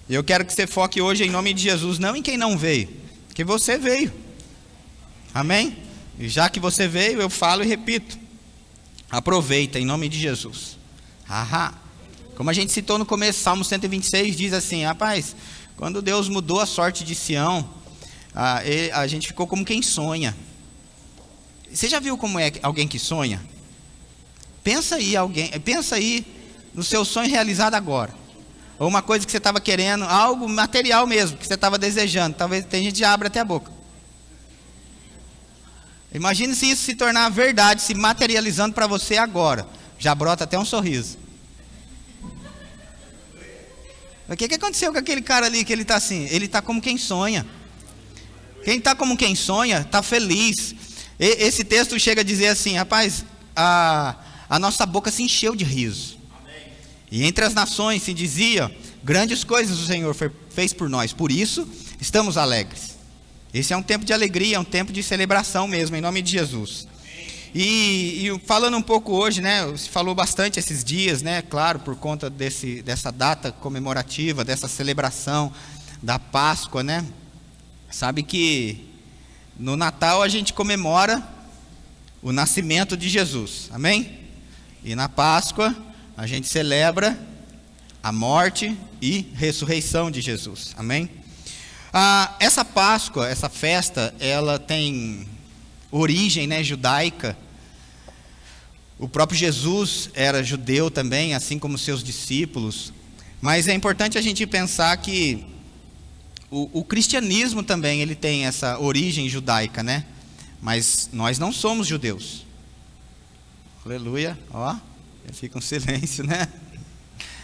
E eu quero que você foque hoje em nome de Jesus, não em quem não veio, porque você veio. Amém? E já que você veio, eu falo e repito. Aproveita em nome de Jesus. Como a gente citou no começo, Salmo 126 diz assim: rapaz, quando Deus mudou a sorte de Sião, a gente ficou como quem sonha. Você já viu como é alguém que sonha? Pensa aí no seu sonho realizado agora. Ou uma coisa que você estava querendo, algo material mesmo, que você estava desejando. Talvez tem gente que já abre até a boca. Imagine se isso se tornar verdade, se materializando para você agora. Já brota até um sorriso. O que aconteceu com aquele cara ali que ele está assim? Ele está como quem sonha. Quem está como quem sonha, está feliz. Esse texto chega a dizer assim: rapaz, a nossa boca se encheu de riso. Amém. E entre as nações se dizia: grandes coisas o Senhor fez por nós, por isso estamos alegres. Esse é um tempo de alegria, é um tempo de celebração mesmo, em nome de Jesus. E falando um pouco hoje, né, se falou bastante esses dias, né, claro, por conta dessa data comemorativa, dessa celebração da Páscoa, né. Sabe que no Natal a gente comemora o nascimento de Jesus, amém? E na Páscoa a gente celebra a morte e ressurreição de Jesus, amém? Essa Páscoa, essa festa, ela tem origem, né, judaica. O próprio Jesus era judeu também, assim como seus discípulos. Mas é importante a gente pensar que o cristianismo também ele tem essa origem judaica, né? Mas nós não somos judeus. Aleluia, fica um silêncio, né?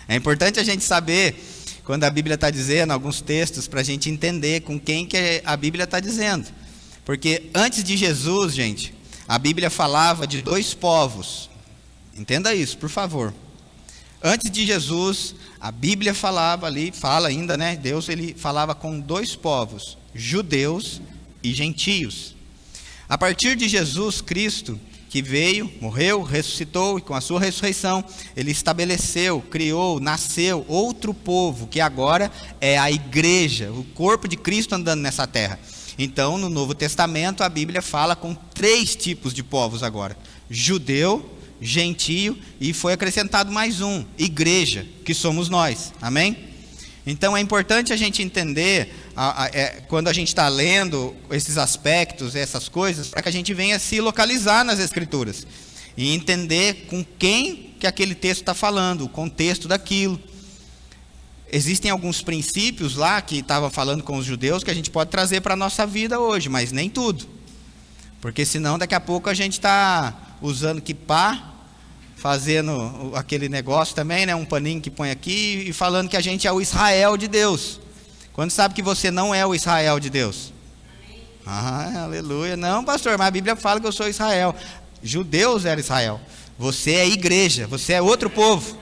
É importante a gente saber, quando a Bíblia está dizendo, alguns textos, para a gente entender com quem que a Bíblia está dizendo. Porque antes de Jesus, gente, a Bíblia falava de dois povos. Entenda isso, por favor. Antes de Jesus, a Bíblia falava ali, fala ainda, né? Deus ele falava com dois povos, judeus e gentios. A partir de Jesus Cristo, que veio, morreu, ressuscitou, e com a sua ressurreição, ele estabeleceu, criou, nasceu outro povo, que agora é a igreja, o corpo de Cristo andando nessa terra. Então, no Novo Testamento, a Bíblia fala com 3 tipos de povos agora: judeu, gentio, e foi acrescentado mais um, igreja, que somos nós, amém? Então é importante a gente entender, quando a gente está lendo esses aspectos, essas coisas, para que a gente venha se localizar nas Escrituras, e entender com quem que aquele texto está falando, o contexto daquilo. Existem alguns princípios lá, que estava falando com os judeus, que a gente pode trazer para a nossa vida hoje, mas nem tudo, porque senão daqui a pouco a gente está usando kippá, fazendo aquele negócio também, né, um paninho que põe aqui, e falando que a gente é o Israel de Deus, quando sabe que você não é o Israel de Deus. Aleluia. Não, pastor, mas a Bíblia fala que eu sou Israel. Judeus era Israel, você é igreja, você é outro povo.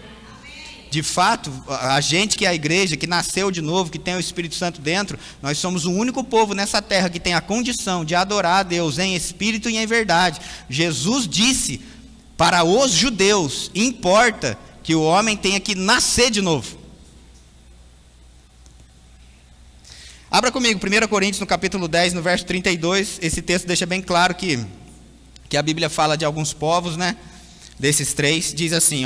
De fato, a gente que é a igreja, que nasceu de novo, que tem o Espírito Santo dentro, nós somos o único povo nessa terra que tem a condição de adorar a Deus em espírito e em verdade. Jesus disse: para os judeus, importa que o homem tenha que nascer de novo. Abra comigo, 1 Coríntios, no capítulo 10, no verso 32. Esse texto deixa bem claro que a Bíblia fala de alguns povos, né? Desses 3, diz assim,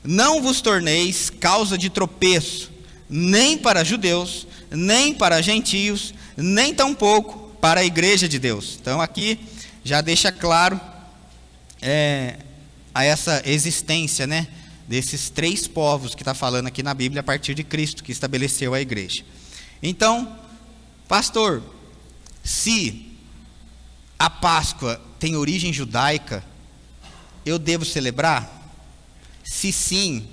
não vos torneis causa de tropeço, nem para judeus, nem para gentios, nem tampouco para a igreja de Deus. Então aqui já deixa claro a essa existência, né, desses 3 povos que está falando aqui na Bíblia, a partir de Cristo, que estabeleceu a igreja. Então, pastor, se a Páscoa tem origem judaica, eu devo celebrar? Se sim,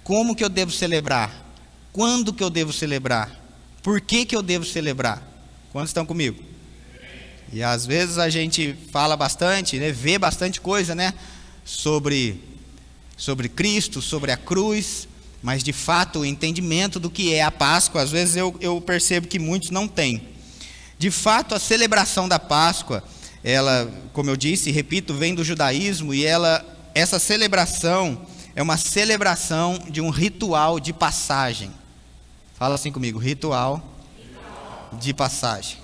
como que eu devo celebrar? Quando que eu devo celebrar? Por que eu devo celebrar? Quantos estão comigo? E às vezes a gente fala bastante, né, vê bastante coisa, né, sobre Cristo, sobre a cruz, mas de fato o entendimento do que é a Páscoa, às vezes eu percebo que muitos não têm. De fato, a celebração da Páscoa, ela, como eu disse e repito, vem do judaísmo, e essa celebração é uma celebração de um ritual de passagem. Fala assim comigo, ritual de passagem.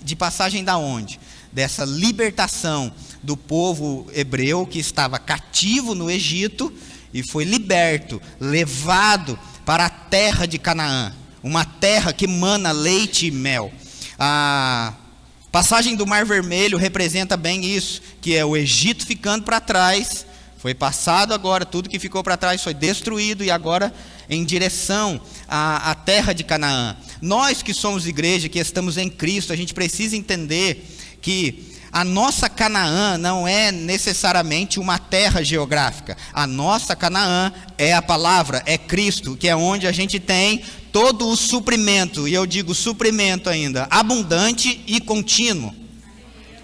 De passagem da onde? Dessa libertação do povo hebreu que estava cativo no Egito e foi liberto, levado para a terra de Canaã, uma terra que mana leite e mel. A passagem do Mar Vermelho representa bem isso, que é o Egito ficando para trás, foi passado agora, tudo que ficou para trás foi destruído e agora em direção à terra de Canaã. Nós que somos igreja, que estamos em Cristo, a gente precisa entender que a nossa Canaã não é necessariamente uma terra geográfica. A nossa Canaã é a palavra, é Cristo, que é onde a gente tem todo o suprimento, e eu digo suprimento ainda, abundante e contínuo.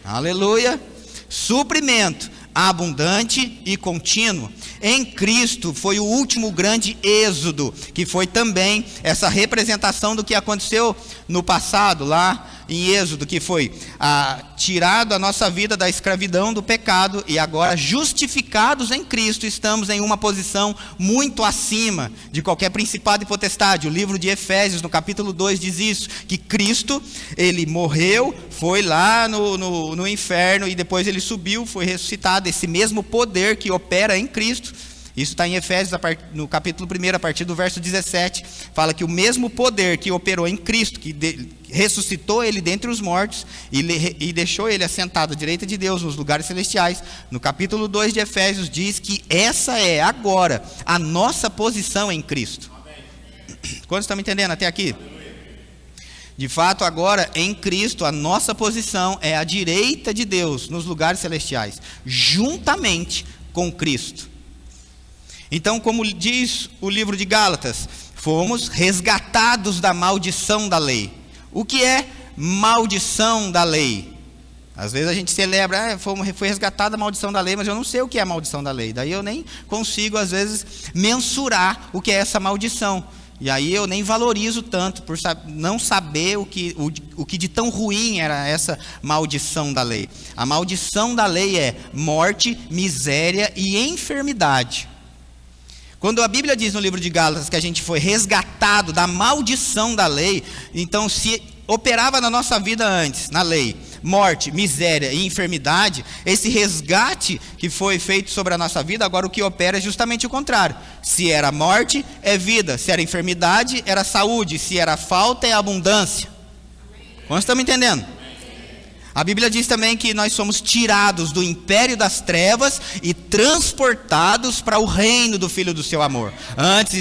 Aleluia! Suprimento, abundante e contínuo. Em Cristo foi o último grande êxodo, que foi também essa representação do que aconteceu no passado, lá em Êxodo, que foi tirado a nossa vida da escravidão do pecado, e agora justificados em Cristo, estamos em uma posição muito acima de qualquer principado e potestade. O livro de Efésios, no capítulo 2, diz isso, que Cristo, ele morreu, foi lá no inferno, e depois ele subiu, foi ressuscitado. Esse mesmo poder que opera em Cristo, isso está em Efésios, no capítulo 1, a partir do verso 17, fala que o mesmo poder que operou em Cristo, que ressuscitou ele dentre os mortos e deixou ele assentado à direita de Deus nos lugares celestiais, no capítulo 2 de Efésios diz que essa é agora a nossa posição em Cristo. Quantos estão me entendendo até aqui? De fato, agora em Cristo a nossa posição é à direita de Deus nos lugares celestiais, juntamente com Cristo. Então, como diz o livro de Gálatas, fomos resgatados da maldição da lei. O que é maldição da lei? Às vezes a gente celebra, foi resgatada da maldição da lei, mas eu não sei o que é a maldição da lei. Daí eu nem consigo, às vezes, mensurar o que é essa maldição. E aí eu nem valorizo tanto por não saber o que de tão ruim era essa maldição da lei. A maldição da lei é morte, miséria e enfermidade. Quando a Bíblia diz no livro de Gálatas que a gente foi resgatado da maldição da lei, então se operava na nossa vida antes, na lei, morte, miséria e enfermidade, esse resgate que foi feito sobre a nossa vida, agora o que opera é justamente o contrário. Se era morte, é vida. Se era enfermidade, era saúde. Se era falta, é abundância. Quantos estão me entendendo? A Bíblia diz também que nós somos tirados do império das trevas e transportados para o reino do Filho do seu amor. Antes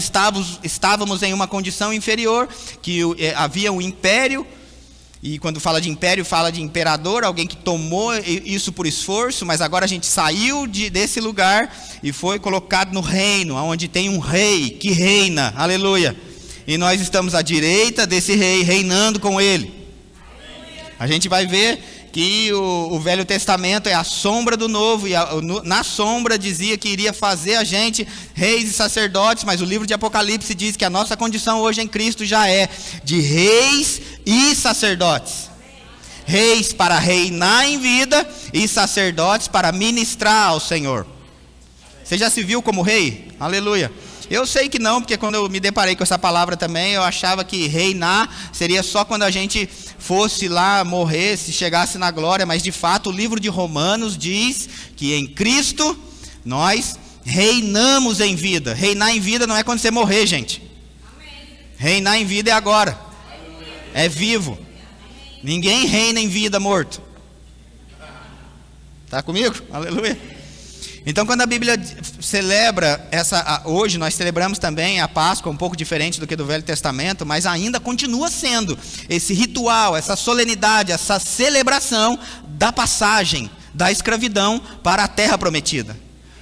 estávamos em uma condição inferior, que havia um império, e quando fala de império, fala de imperador, alguém que tomou isso por esforço, mas agora a gente saiu desse lugar e foi colocado no reino, onde tem um rei que reina, aleluia. E nós estamos à direita desse rei, reinando com ele. A gente vai ver que o Velho Testamento é a sombra do Novo, e na sombra dizia que iria fazer a gente reis e sacerdotes, mas o livro de Apocalipse diz que a nossa condição hoje em Cristo já é de reis e sacerdotes. Reis para reinar em vida e sacerdotes para ministrar ao Senhor. Você já se viu como rei? Aleluia. Eu sei que não, porque quando eu me deparei com essa palavra também, eu achava que reinar seria só quando a gente fosse lá, morresse, chegasse na glória, mas de fato o livro de Romanos diz que em Cristo nós reinamos em vida. Reinar em vida não é quando você morrer, gente. Reinar em vida é agora. É vivo. Ninguém reina em vida morto. Está comigo? Aleluia. Então, quando a Bíblia celebra hoje nós celebramos também a Páscoa, um pouco diferente do que do Velho Testamento, mas ainda continua sendo esse ritual, essa solenidade, essa celebração da passagem da escravidão para a terra prometida.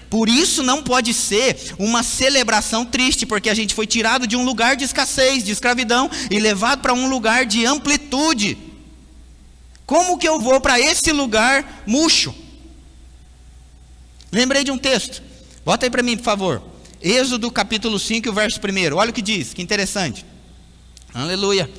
Por isso não pode ser uma celebração triste, porque a gente foi tirado de um lugar de escassez, de escravidão, e levado para um lugar de amplitude. Como que eu vou para esse lugar murcho? Lembrei de um texto, bota aí para mim por favor, Êxodo capítulo 5, o verso 1, olha o que diz, que interessante, aleluia.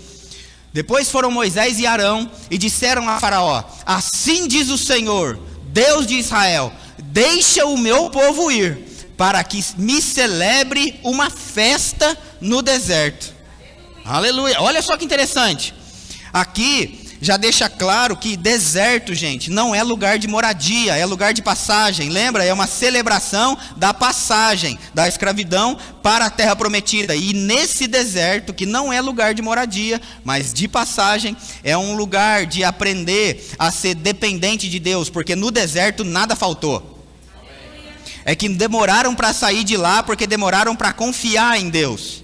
Depois foram Moisés e Arão e disseram a Faraó: assim diz o Senhor, Deus de Israel, deixa o meu povo ir, para que me celebre uma festa no deserto. Aleluia. Olha só que interessante. Aqui já deixa claro que deserto, gente, não é lugar de moradia, é lugar de passagem. Lembra? É uma celebração da passagem da escravidão para a terra prometida. E nesse deserto, que não é lugar de moradia, mas de passagem, é um lugar de aprender a ser dependente de Deus, porque no deserto nada faltou. É que demoraram para sair de lá, porque demoraram para confiar em Deus.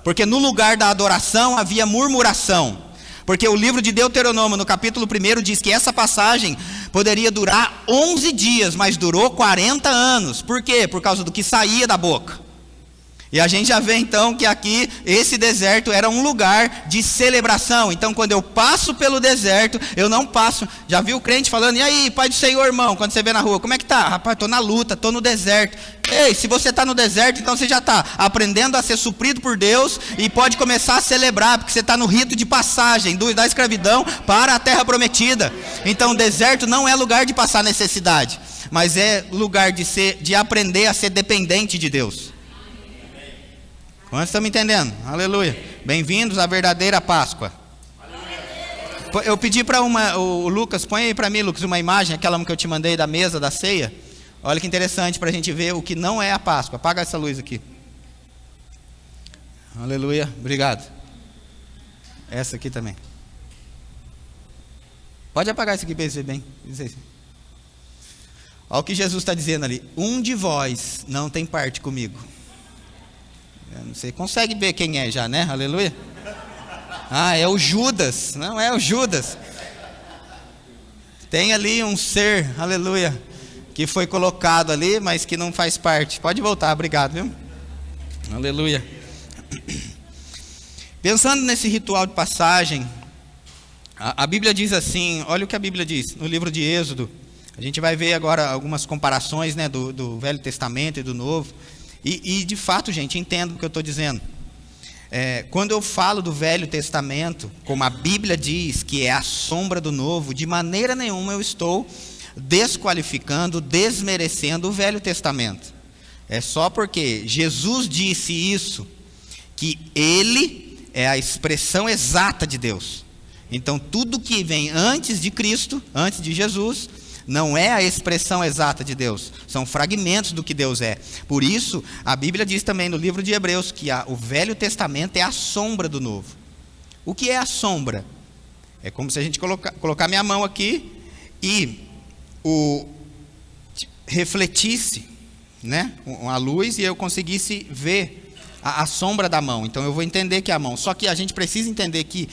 Porque no lugar da adoração havia murmuração. Porque o livro de Deuteronômio, no capítulo 1, diz que essa passagem poderia durar 11 dias, mas durou 40 anos. Por quê? Por causa do que saía da boca. E a gente já vê então que aqui, esse deserto era um lugar de celebração. Então quando eu passo pelo deserto, eu não passo. Já viu o crente falando, e aí, Pai do Senhor, irmão, quando você vê na rua, como é que tá? Rapaz, estou na luta, estou no deserto. Ei, se você está no deserto, então você já está aprendendo a ser suprido por Deus e pode começar a celebrar, porque você está no rito de passagem da escravidão para a terra prometida. Então o deserto não é lugar de passar necessidade, mas é lugar de aprender a ser dependente de Deus. Quantos estão me entendendo? Aleluia. Bem-vindos à verdadeira Páscoa. Eu pedi para o Lucas, põe aí para mim, Lucas, uma imagem, aquela que eu te mandei da mesa da ceia. Olha que interessante para a gente ver o que não é a Páscoa. Apaga essa luz aqui. Aleluia. Obrigado. Essa aqui também. Pode apagar isso aqui para ver bem. Olha o que Jesus está dizendo ali. Um de vós não tem parte comigo. Você consegue ver quem é já, né? Aleluia. Ah, é o Judas. Não é o Judas. Tem ali um ser, aleluia, que foi colocado ali, mas que não faz parte. Pode voltar, obrigado, viu? Aleluia. Pensando nesse ritual de passagem, a Bíblia diz assim, olha o que a Bíblia diz no livro de Êxodo. A gente vai ver agora algumas comparações, né, do Velho Testamento e do Novo. E de fato, gente, entendo o que eu estou dizendo. Quando eu falo do Velho Testamento, como a Bíblia diz que é a sombra do Novo, de maneira nenhuma eu estou desqualificando, desmerecendo o Velho Testamento. É só porque Jesus disse isso, que Ele é a expressão exata de Deus. Então tudo que vem antes de Cristo, antes de Jesus, não é a expressão exata de Deus, são fragmentos do que Deus é. Por isso, a Bíblia diz também no livro de Hebreus que o Velho Testamento é a sombra do Novo. O que é a sombra? É como se a gente colocar minha mão aqui e refletisse, né, a luz e eu conseguisse ver a sombra da mão. Então eu vou entender que é a mão. Só que a gente precisa entender que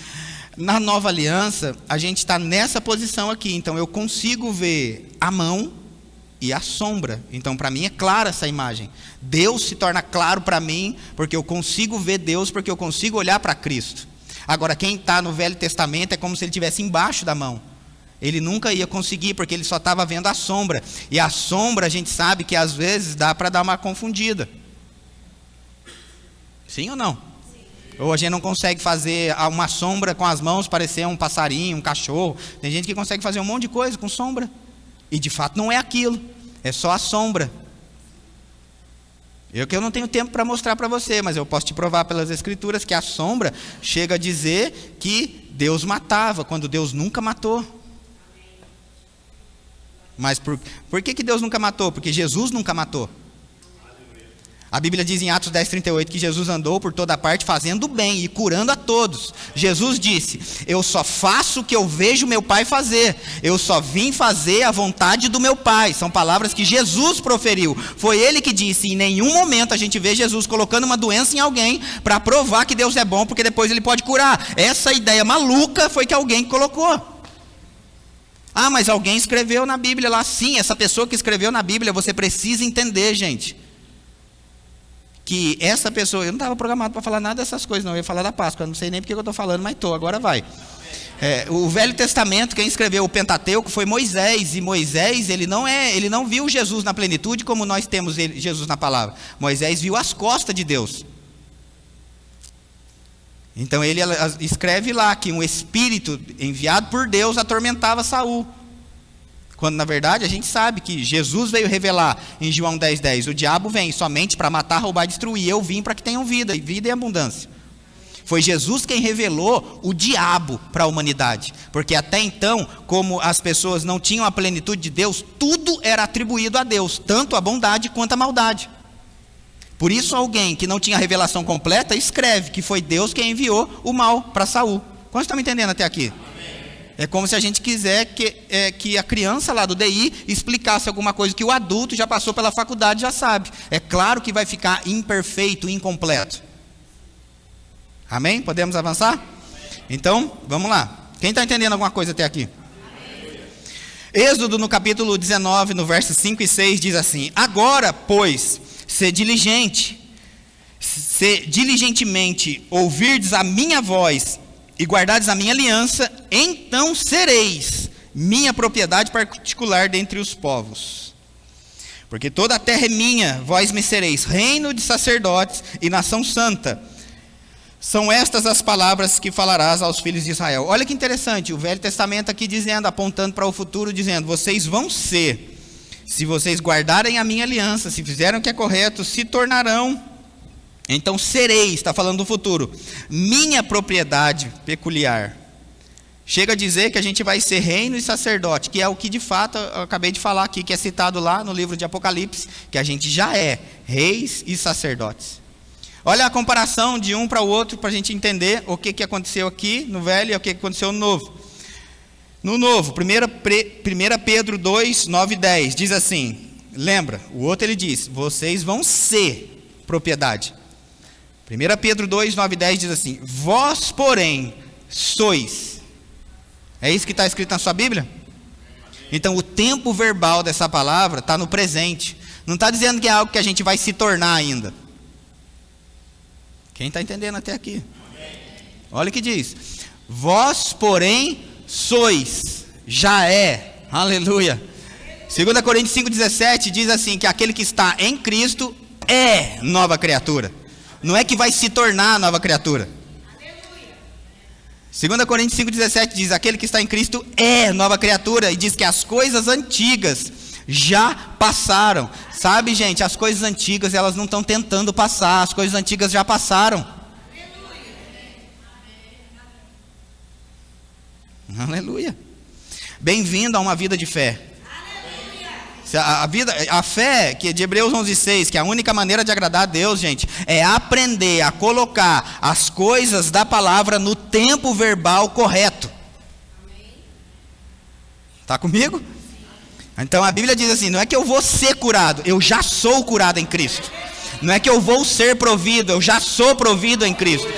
na nova aliança, a gente está nessa posição aqui, então eu consigo ver a mão e a sombra. Então para mim é clara essa imagem. Deus se torna claro para mim, porque eu consigo ver Deus, porque eu consigo olhar para Cristo. Agora quem está no Velho Testamento é como se ele estivesse embaixo da mão. Ele nunca ia conseguir, porque ele só estava vendo a sombra. E a sombra a gente sabe que às vezes dá para dar uma confundida. Sim ou não? Ou a gente não consegue fazer uma sombra com as mãos parecer um passarinho, um cachorro. Tem gente que consegue fazer um monte de coisa com sombra. E de fato não é aquilo. É só a sombra. Que eu não tenho tempo para mostrar para você, mas eu posso te provar pelas Escrituras que a sombra chega a dizer que Deus matava, quando Deus nunca matou. Mas por que Deus nunca matou? Porque Jesus nunca matou. A Bíblia diz em Atos 10:38 que Jesus andou por toda parte fazendo bem e curando a todos. Jesus disse, eu só faço o que eu vejo meu Pai fazer. Eu só vim fazer a vontade do meu Pai. São palavras que Jesus proferiu. Foi Ele que disse. Em nenhum momento a gente vê Jesus colocando uma doença em alguém para provar que Deus é bom, porque depois Ele pode curar. Essa ideia maluca foi que alguém colocou. Ah, mas alguém escreveu na Bíblia lá. Sim, essa pessoa que escreveu na Bíblia, você precisa entender, gente, que essa pessoa, eu não estava programado para falar nada dessas coisas, não, eu ia falar da Páscoa, eu não sei nem porque eu estou falando, mas estou, agora vai. O Velho Testamento, quem escreveu o Pentateuco foi Moisés, e Moisés, ele não viu Jesus na plenitude como nós temos Jesus na palavra. Moisés viu as costas de Deus. Então ele escreve lá que um espírito enviado por Deus atormentava Saul. Quando na verdade a gente sabe que Jesus veio revelar em João 10:10, o diabo vem somente para matar, roubar e destruir, eu vim para que tenham vida, e vida em abundância. Foi Jesus quem revelou o diabo para a humanidade. Porque até então, como as pessoas não tinham a plenitude de Deus, tudo era atribuído a Deus, tanto a bondade quanto a maldade. Por isso alguém que não tinha a revelação completa escreve que foi Deus quem enviou o mal para Saul. Quantos estão me entendendo até aqui? É como se a gente quiser que a criança lá do DI explicasse alguma coisa que o adulto já passou pela faculdade e já sabe. É claro que vai ficar imperfeito, incompleto. Amém? Podemos avançar? Então, vamos lá. Quem está entendendo alguma coisa até aqui? Êxodo no capítulo 19, no verso 5 e 6 diz assim: agora, pois, se diligentemente ouvirdes a minha voz e guardardes a minha aliança, então sereis minha propriedade particular dentre os povos. Porque toda a terra é minha, vós me sereis reino de sacerdotes e nação santa. São estas as palavras que falarás aos filhos de Israel. Olha que interessante, o Velho Testamento aqui dizendo, apontando para o futuro, dizendo: vocês vão ser, se vocês guardarem a minha aliança, se fizerem o que é correto, se tornarão, então sereis, está falando do futuro, minha propriedade peculiar. Chega a dizer que a gente vai ser reino e sacerdote, que é o que de fato eu acabei de falar aqui, que é citado lá no livro de Apocalipse, que a gente já é reis e sacerdotes. Olha a comparação de um para o outro, para a gente entender o que aconteceu aqui no velho e o que aconteceu no novo. No novo, 1 Pedro 2, 9 e 10, diz assim, lembra, o outro ele diz, vocês vão ser propriedade. 1 Pedro 2, 9 e 10 diz assim, vós porém sois. É isso que está escrito na sua Bíblia? Então o tempo verbal dessa palavra está no presente. Não está dizendo que é algo que a gente vai se tornar ainda. Quem está entendendo até aqui? Olha o que diz. Vós, porém, sois. Já é. Aleluia. 2 Coríntios 5,17 diz assim, que aquele que está em Cristo é nova criatura. Não é que vai se tornar nova criatura. 2 Coríntios 5,17 diz, aquele que está em Cristo é nova criatura. E diz que as coisas antigas já passaram. Sabe, gente, as coisas antigas, elas não estão tentando passar. As coisas antigas já passaram. Aleluia. Bem-vindo a uma vida de fé. A fé que é de Hebreus 11:6, que é a única maneira de agradar a Deus, gente, é aprender a colocar as coisas da palavra no tempo verbal correto. Está comigo? Então a Bíblia diz assim, não é que eu vou ser curado, eu já sou curado em Cristo. Não é que eu vou ser provido, eu já sou provido em Cristo.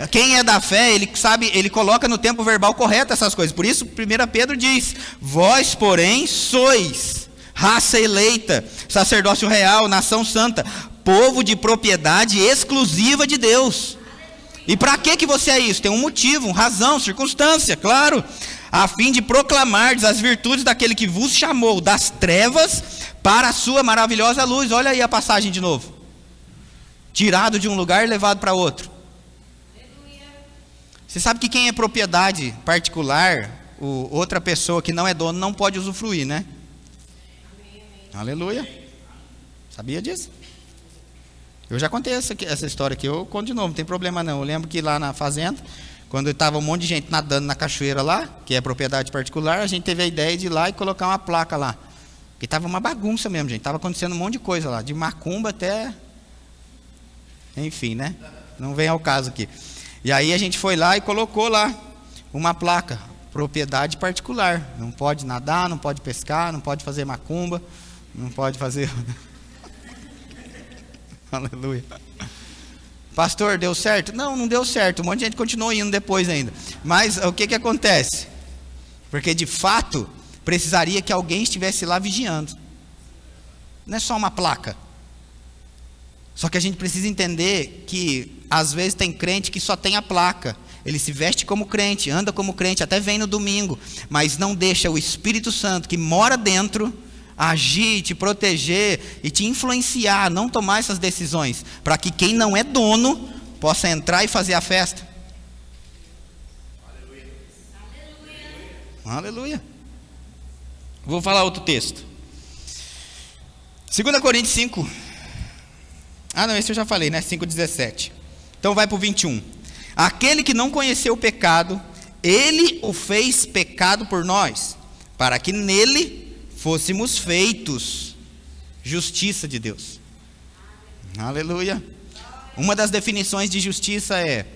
Quem é da fé, ele sabe, ele coloca no tempo verbal correto essas coisas. Por isso 1 Pedro diz, vós porém sois raça eleita, sacerdócio real, nação santa, povo de propriedade exclusiva de Deus. E para que você é isso? Tem um motivo, uma razão, circunstância, claro. A fim de proclamar as virtudes daquele que vos chamou das trevas para a sua maravilhosa luz. Olha aí a passagem de novo. Tirado de um lugar e levado para outro. Você sabe que quem é propriedade particular, outra pessoa que não é dono, não pode usufruir, né? Aleluia. Sabia disso? Eu já contei essa história aqui, eu conto de novo, não tem problema não. Eu lembro que lá na fazenda, quando estava um monte de gente nadando na cachoeira lá, que é propriedade particular, a gente teve a ideia de ir lá e colocar uma placa lá. Porque estava uma bagunça mesmo, gente. Estava acontecendo um monte de coisa lá, de macumba até... Enfim, né? Não vem ao caso aqui. E aí a gente foi lá e colocou lá uma placa, propriedade particular. Não pode nadar, não pode pescar, não pode fazer macumba, não pode fazer... Aleluia. Pastor, deu certo? Não, não deu certo. Um monte de gente continuou indo depois ainda. Mas o que acontece? Porque de fato, precisaria que alguém estivesse lá vigiando. Não é só uma placa. Só que a gente precisa entender que às vezes tem crente que só tem a placa. Ele se veste como crente, anda como crente, até vem no domingo, mas não deixa o Espírito Santo que mora dentro agir, te proteger e te influenciar a não tomar essas decisões, para que quem não é dono possa entrar e fazer a festa. Aleluia. Aleluia. Vou falar outro texto. 2 Coríntios 5. Ah não, esse eu já falei, né? 5,17. Então vai para o 21. aquele que não conheceu o pecado, ele o fez pecado por nós, para que nele fôssemos feitos justiça de Deus. Aleluia. Uma das definições de justiça é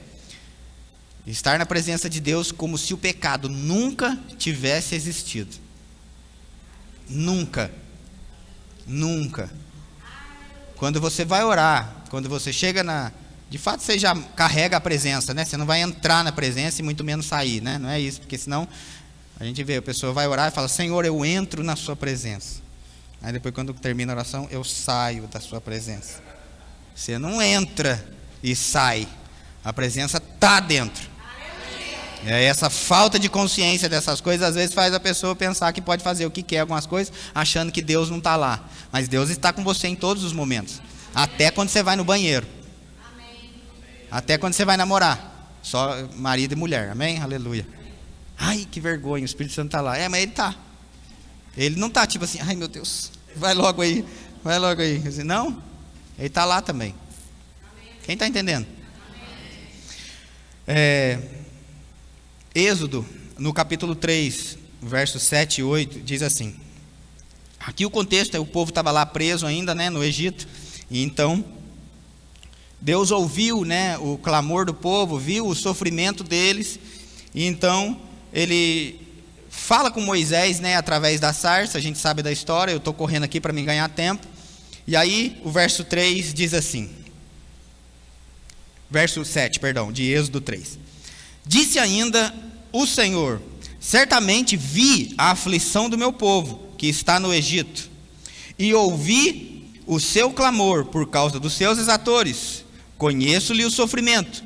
estar na presença de Deus como se o pecado nunca tivesse existido. Nunca. Quando você vai orar, quando você chega de fato você já carrega a presença, né? Você não vai entrar na presença e muito menos sair, né? Não é isso, porque senão a gente vê, a pessoa vai orar e fala: Senhor, eu entro na sua presença. Aí depois, quando termina a oração, eu saio da sua presença. Você não entra e sai, a presença está dentro. Essa falta de consciência dessas coisas às vezes faz a pessoa pensar que pode fazer o que quer algumas coisas, achando que Deus não está lá. Mas Deus está com você em todos os momentos, até quando você vai no banheiro, até quando você vai namorar, só marido e mulher, amém? Aleluia. Ai, que vergonha, o Espírito Santo está lá. Mas ele está. Ele não está tipo assim: ai meu Deus, vai logo aí. Não, ele está lá também. Quem está entendendo? Êxodo, no capítulo 3, versos 7 e 8, diz assim. Aqui o contexto é: o povo estava lá preso ainda, né, no Egito. E então Deus ouviu, né, o clamor do povo, viu o sofrimento deles. E então ele fala com Moisés, né, através da sarça. A gente sabe da história, eu estou correndo aqui para me ganhar tempo. E aí o verso 3 diz assim, verso 7, perdão, de Êxodo 3. Disse ainda o Senhor: certamente vi a aflição do meu povo, que está no Egito, e ouvi o seu clamor por causa dos seus exatores. Conheço-lhe o sofrimento.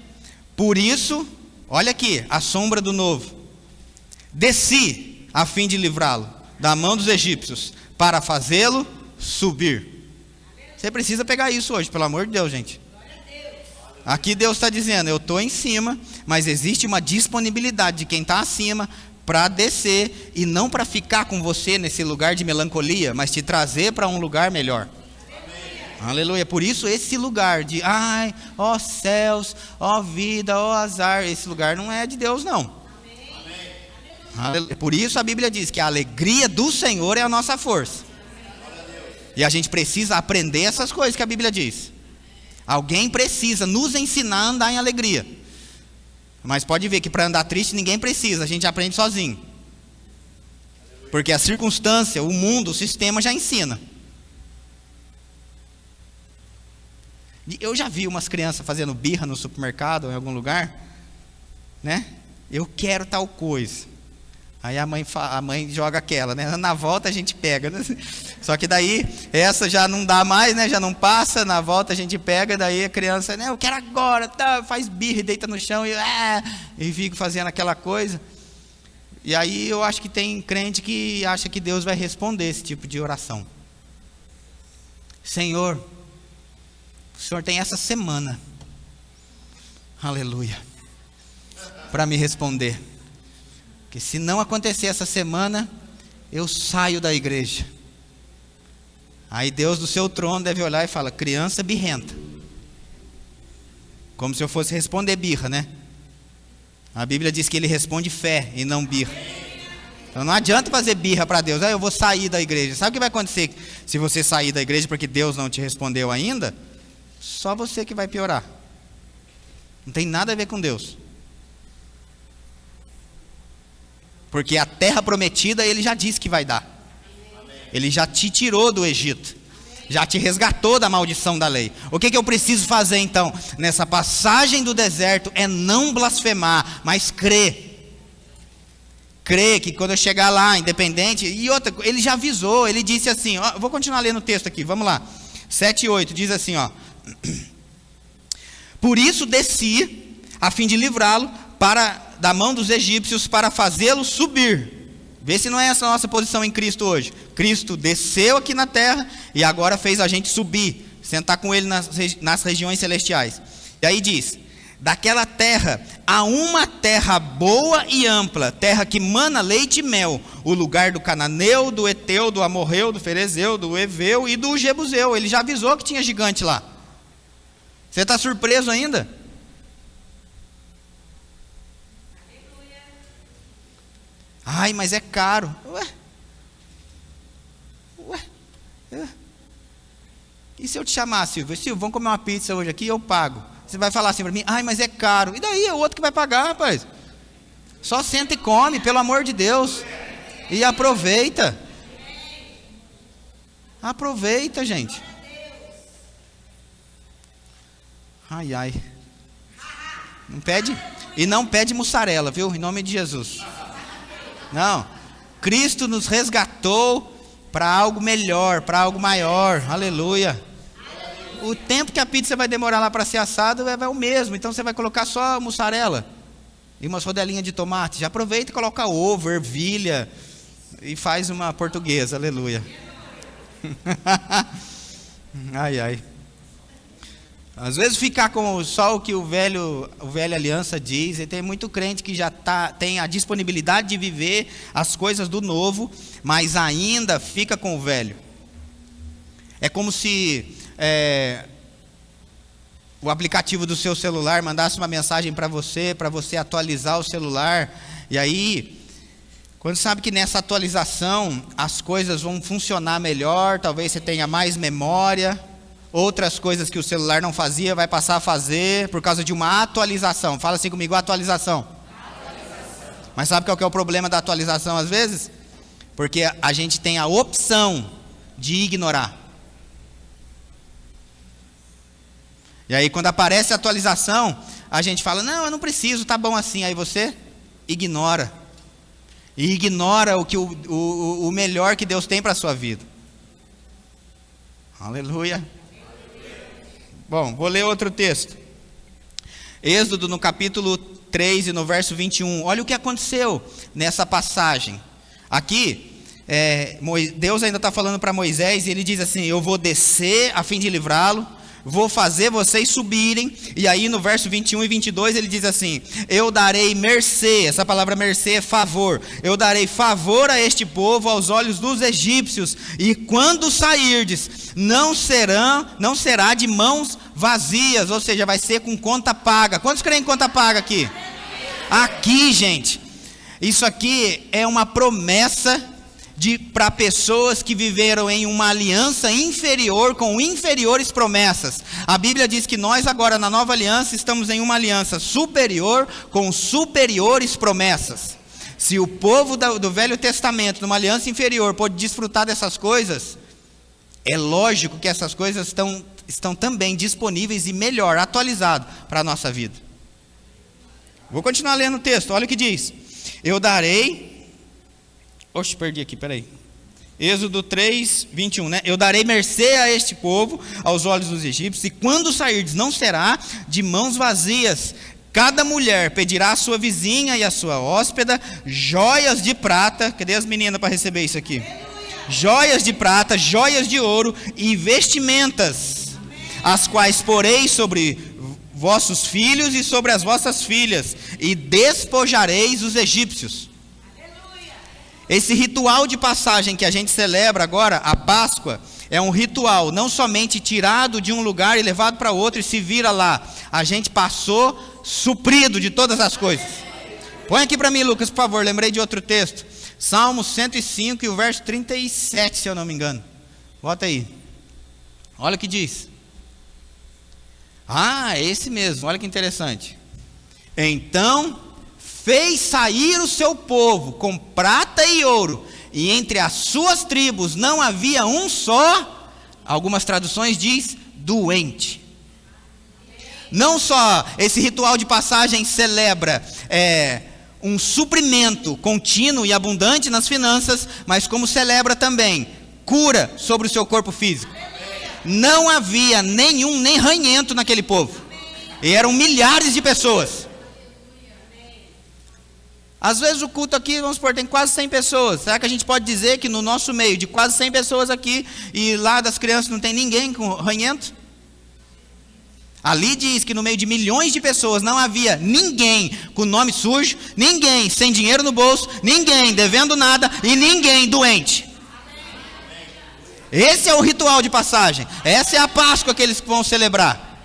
Por isso, olha aqui, a sombra do novo. Desci a fim de livrá-lo da mão dos egípcios, para fazê-lo subir. Você precisa pegar isso hoje, pelo amor de Deus, gente. Aqui Deus está dizendo: eu estou em cima, mas existe uma disponibilidade de quem está acima para descer, e não para ficar com você nesse lugar de melancolia, mas te trazer para um lugar melhor. Amém. Aleluia. Por isso esse lugar de ai, ó céus, ó vida, ó azar, esse lugar não é de Deus, não. Amém. Por isso a Bíblia diz que a alegria do Senhor é a nossa força. E a gente precisa aprender essas coisas que a Bíblia diz. Alguém precisa nos ensinar a andar em alegria. Mas pode ver que para andar triste ninguém precisa, a gente aprende sozinho. Porque a circunstância, o mundo, o sistema já ensina. Eu já vi umas crianças fazendo birra no supermercado ou em algum lugar, né? Eu quero tal coisa. Aí a mãe joga aquela, né? Na volta a gente pega, né? Só que daí essa já não dá mais, né? Já não passa, na volta a gente pega, daí a criança, né? Eu quero agora, tá? Faz birra e deita no chão e fica fazendo aquela coisa. E aí eu acho que tem crente que acha que Deus vai responder esse tipo de oração. Senhor, o Senhor tem essa semana, aleluia, para me responder. Porque se não acontecer essa semana, eu saio da igreja. Aí Deus do seu trono deve olhar e falar: criança birrenta. Como se eu fosse responder birra, né? A Bíblia diz que ele responde fé e não birra. Então não adianta fazer birra para Deus. Eu vou sair da igreja. Sabe o que vai acontecer se você sair da igreja porque Deus não te respondeu ainda? Só você que vai piorar. Não tem nada a ver com Deus. Porque a terra prometida ele já disse que vai dar. Ele já te tirou do Egito. Já te resgatou da maldição da lei. O que eu preciso fazer então? Nessa passagem do deserto é não blasfemar, mas crer. Crer que quando eu chegar lá, independente. E outra, ele já avisou, ele disse assim, ó, vou continuar lendo o texto aqui, vamos lá. 7 e 8, diz assim, ó. Por isso desci, a fim de livrá-lo da mão dos egípcios, para fazê-lo subir. Vê se não é essa a nossa posição em Cristo hoje. Cristo desceu aqui na terra e agora fez a gente subir, sentar com ele nas regiões celestiais. E aí diz: daquela terra há uma terra boa e ampla, terra que mana leite e mel, o lugar do cananeu, do eteu, do amorreu, do ferezeu, do eveu e do jebuseu. Ele já avisou que tinha gigante lá. Você está surpreso ainda? Ai, mas é caro. E se eu te chamar, Silvio, vamos comer uma pizza hoje aqui, eu pago. Você vai falar assim para mim, ai, mas é caro. E daí é o outro que vai pagar, rapaz. Só senta e come, pelo amor de Deus. E aproveita. Aproveita, gente. Ai, ai. Não pede, e não pede mussarela, viu? Em nome de Jesus. Não. Cristo nos resgatou para algo melhor, para algo maior. Aleluia. O tempo que a pizza vai demorar lá para ser assada é o mesmo. Então você vai colocar só mussarela e umas rodelinhas de tomate. Já aproveita e coloca ovo, ervilha e faz uma portuguesa. Aleluia. Ai, ai. Às vezes ficar com só o que o velho aliança diz, e tem muito crente que já tem a disponibilidade de viver as coisas do novo, mas ainda fica com o velho. É como se o aplicativo do seu celular mandasse uma mensagem para você atualizar o celular, e aí, quando sabe que nessa atualização as coisas vão funcionar melhor, talvez você tenha mais memória, outras coisas que o celular não fazia, vai passar a fazer por causa de uma atualização. Fala assim comigo, atualização. Mas sabe qual que é o problema da atualização às vezes? Porque a gente tem a opção de ignorar. E aí quando aparece a atualização, a gente fala, não, eu não preciso, tá bom assim. Aí você ignora. E ignora o melhor que Deus tem para a sua vida. Aleluia. Bom, vou ler outro texto. Êxodo no capítulo 3 e no verso 21. Olha o que aconteceu nessa passagem. Aqui, Deus ainda está falando para Moisés e ele diz assim, eu vou descer a fim de livrá-lo, vou fazer vocês subirem. E aí no verso 21 e 22 ele diz assim, eu darei mercê, essa palavra mercê é favor, eu darei favor a este povo aos olhos dos egípcios, e quando sairdes, não será de mãos vazias, ou seja, vai ser com conta paga. Quantos creem em conta paga aqui? Aqui, gente, isso aqui é uma promessa para pessoas que viveram em uma aliança inferior com inferiores promessas. A Bíblia diz que nós agora na nova aliança estamos em uma aliança superior com superiores promessas. Se o povo do Velho Testamento, numa aliança inferior, pôde desfrutar dessas coisas, é lógico que essas coisas estão também disponíveis e melhor, atualizado para a nossa vida. Vou continuar lendo o texto, olha o que diz. Eu darei... Oxe, perdi aqui, peraí. Êxodo 3, 21, né? Eu darei mercê a este povo, aos olhos dos egípcios, e quando sairdes não será de mãos vazias. Cada mulher pedirá à sua vizinha e à sua hóspeda joias de prata. Cadê as meninas para receber isso aqui? Joias de prata, joias de ouro e vestimentas, as quais porei sobre vossos filhos e sobre as vossas filhas, e despojareis os egípcios. Esse ritual de passagem que a gente celebra agora, a Páscoa, é um ritual não somente tirado de um lugar e levado para outro e se vira lá. A gente passou suprido de todas as coisas. Põe aqui para mim, Lucas, por favor, lembrei de outro texto. Salmo 105 e o verso 37, se eu não me engano. Bota aí. Olha o que diz. Ah, é esse mesmo, olha que interessante. Então... fez sair o seu povo com prata e ouro, e entre as suas tribos não havia um só, algumas traduções diz, doente. Não só esse ritual de passagem celebra um suprimento contínuo e abundante nas finanças, mas como celebra também cura sobre o seu corpo físico. Não havia nenhum, nem ranhento naquele povo, e eram milhares de pessoas. Às vezes o culto aqui, vamos supor, tem quase 100 pessoas. Será que a gente pode dizer que no nosso meio, de quase 100 pessoas aqui, e lá das crianças não tem ninguém com ranhento? Ali diz que no meio de milhões de pessoas não havia ninguém com nome sujo, ninguém sem dinheiro no bolso, ninguém devendo nada e ninguém doente. Esse é o ritual de passagem. Essa é a Páscoa que eles vão celebrar.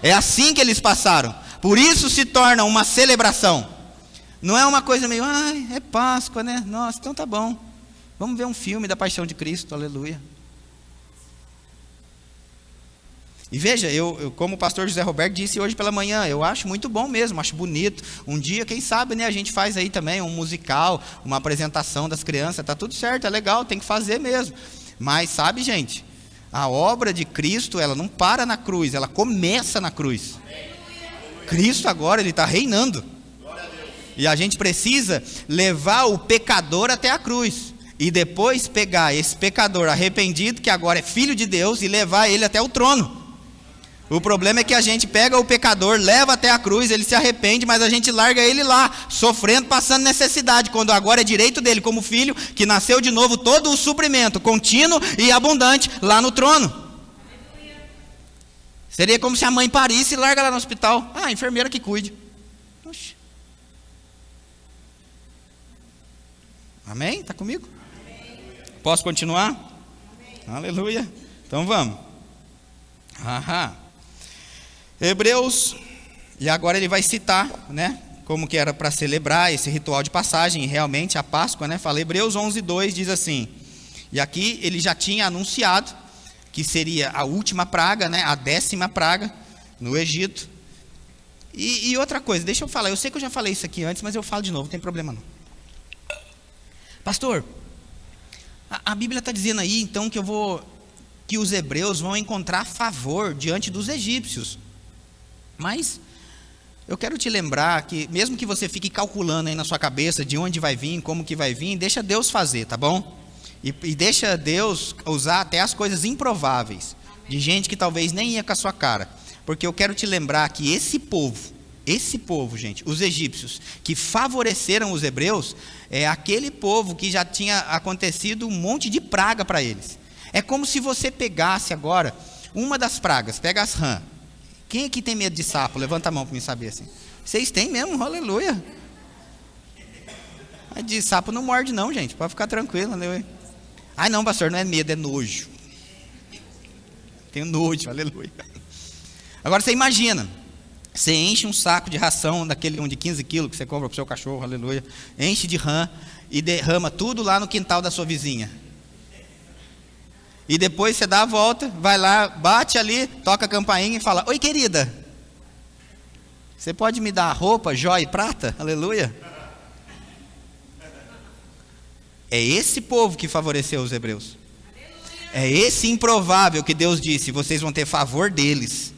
É assim que eles passaram. Por isso se torna uma celebração. Não é uma coisa meio, ai, é Páscoa, né? Nossa, então tá bom. Vamos ver um filme da Paixão de Cristo, aleluia. E veja, eu como o pastor José Roberto disse hoje pela manhã, eu acho muito bom mesmo, acho bonito. Um dia, quem sabe, né, a gente faz aí também um musical, uma apresentação das crianças, tá tudo certo, é legal, tem que fazer mesmo. Mas sabe, gente, a obra de Cristo, ela não para na cruz, ela começa na cruz. Cristo agora, ele está reinando. E a gente precisa levar o pecador até a cruz. E depois pegar esse pecador arrependido, que agora é filho de Deus, e levar ele até o trono. O problema é que a gente pega o pecador, leva até a cruz, ele se arrepende, mas a gente larga ele lá, sofrendo, passando necessidade, quando agora é direito dele, como filho, que nasceu de novo, todo o suprimento contínuo e abundante lá no trono. Seria como se a mãe parisse e larga lá no hospital. Ah, a enfermeira que cuide. Oxi. Amém? Está comigo? Posso continuar? Amém. Aleluia. Então vamos. Aham. Hebreus, e agora ele vai citar, né, como que era para celebrar esse ritual de passagem, e realmente a Páscoa, né, fala Hebreus 11:2, diz assim, e aqui ele já tinha anunciado que seria a última praga, né, a 10ª praga no Egito. E outra coisa, deixa eu falar, eu sei que eu já falei isso aqui antes, mas eu falo de novo, não tem problema não. Pastor, a Bíblia está dizendo aí então que os hebreus vão encontrar favor diante dos egípcios. Mas eu quero te lembrar que mesmo que você fique calculando aí na sua cabeça de onde vai vir, como que vai vir, deixa Deus fazer, tá bom? E deixa Deus usar até as coisas improváveis, de gente que talvez nem ia com a sua cara. Porque eu quero te lembrar que esse povo, gente, os egípcios, que favoreceram os hebreus, é aquele povo que já tinha acontecido um monte de praga para eles. É como se você pegasse agora uma das pragas, pega as rãs. Quem aqui tem medo de sapo? Levanta a mão para me saber assim. Vocês têm mesmo? Aleluia. Mas de sapo não morde não, gente. Pode ficar tranquilo, aleluia. Ai não, pastor, não é medo, é nojo. Tenho nojo, aleluia. Agora você imagina, você enche um saco de ração, daquele de 15 quilos que você compra para o seu cachorro, aleluia. Enche de rã e derrama tudo lá no quintal da sua vizinha. E depois você dá a volta, vai lá, bate ali, toca a campainha e fala, oi querida, você pode me dar roupa, joia e prata? Aleluia. É esse povo que favoreceu os hebreus. É esse improvável que Deus disse, vocês vão ter favor deles.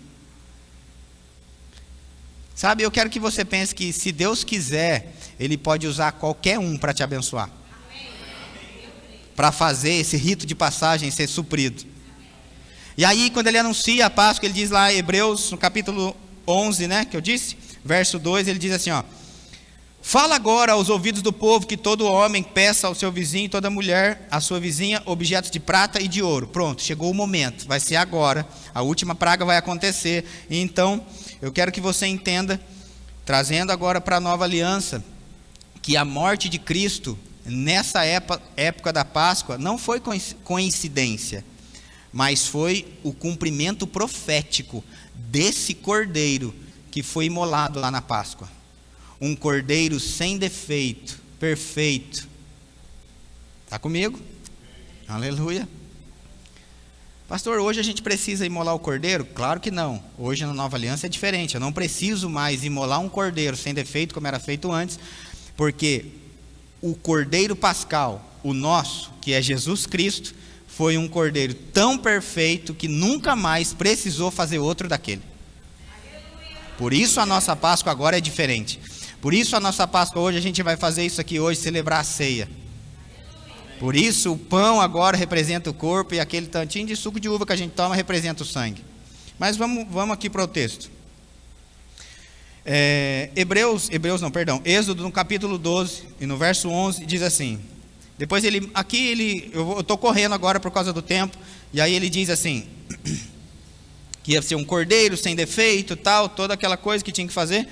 Sabe, eu quero que você pense que se Deus quiser, Ele pode usar qualquer um para te abençoar. Para fazer esse rito de passagem ser suprido. E aí, quando ele anuncia a Páscoa, ele diz lá em Hebreus, no capítulo 11, né, que eu disse, verso 2, ele diz assim, ó, fala agora aos ouvidos do povo que todo homem peça ao seu vizinho e toda mulher, à sua vizinha, objetos de prata e de ouro. Pronto, chegou o momento, vai ser agora, a última praga vai acontecer. E então, eu quero que você entenda, trazendo agora para a nova aliança, que a morte de Cristo, nessa época da Páscoa, não foi coincidência, mas foi o cumprimento profético desse cordeiro que foi imolado lá na Páscoa. Um cordeiro sem defeito, perfeito. Está comigo? Aleluia. Pastor, hoje a gente precisa imolar o cordeiro? Claro que não. Hoje na nova aliança é diferente. Eu não preciso mais imolar um cordeiro sem defeito, como era feito antes, porque o cordeiro pascal, o nosso, que é Jesus Cristo, foi um cordeiro tão perfeito que nunca mais precisou fazer outro daquele. Por isso a nossa Páscoa agora é diferente. Por isso a nossa Páscoa hoje, a gente vai fazer isso aqui hoje, celebrar a ceia. Por isso o pão agora representa o corpo e aquele tantinho de suco de uva que a gente toma representa o sangue. Mas vamos aqui para o texto. Êxodo no capítulo 12 e no verso 11 diz assim, depois eu estou correndo agora por causa do tempo, e aí ele diz assim, que ia ser um cordeiro sem defeito, tal, toda aquela coisa que tinha que fazer,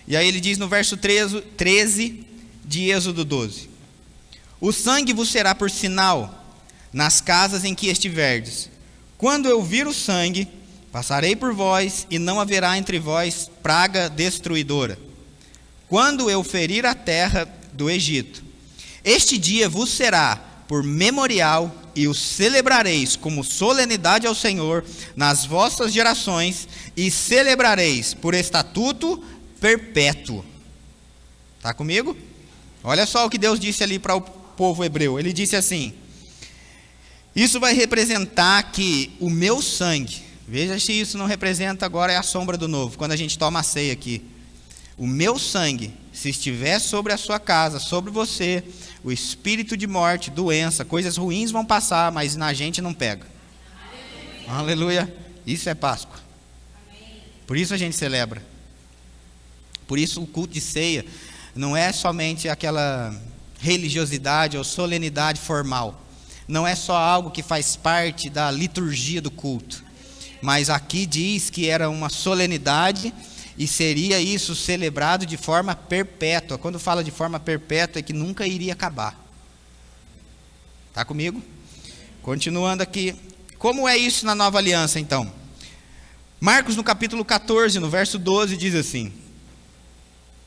e aí ele diz no verso 13 de Êxodo 12, o sangue vos será por sinal nas casas em que estiverdes, quando eu vir o sangue, passarei por vós, e não haverá entre vós praga destruidora. quando eu ferir a terra do Egito. Este dia vos será por memorial e o celebrareis como solenidade ao Senhor nas vossas gerações e celebrareis por estatuto perpétuo. Está comigo? Olha só o que Deus disse ali para o povo hebreu. Ele disse assim: isso vai representar que o meu sangue, veja se isso não representa agora é a sombra do novo, quando a gente toma a ceia aqui. O meu sangue, se estiver sobre a sua casa, sobre você, o espírito de morte, doença, coisas ruins vão passar, mas na gente não pega. Aleluia. Aleluia. Isso é Páscoa. Amém. Por isso a gente celebra. Por isso o culto de ceia não é somente aquela religiosidade ou solenidade formal. Não é só algo que faz parte da liturgia do culto. Mas aqui diz que era uma solenidade e seria isso celebrado de forma perpétua. Quando fala de forma perpétua é que nunca iria acabar. Está comigo? Continuando aqui. Como é isso na nova aliança então? Marcos no capítulo 14, no verso 12 diz assim: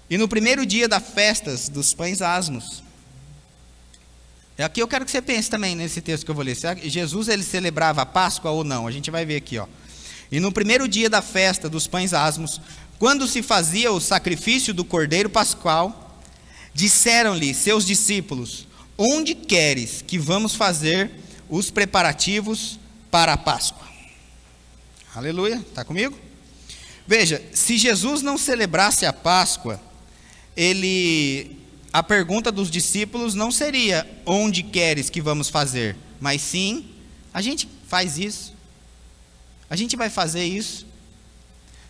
e no primeiro dia das festas dos pães asmos. Aqui eu quero que você pense também nesse texto que eu vou ler. Será que Jesus ele celebrava a Páscoa ou não? A gente vai ver aqui, ó. E no primeiro dia da festa dos pães asmos, quando se fazia o sacrifício do cordeiro pascual, disseram-lhe seus discípulos: onde queres que vamos fazer os preparativos para a Páscoa? Aleluia, está comigo? Veja, se Jesus não celebrasse a Páscoa, a pergunta dos discípulos não seria: onde queres que vamos fazer? Mas sim, a gente faz isso. A gente vai fazer isso.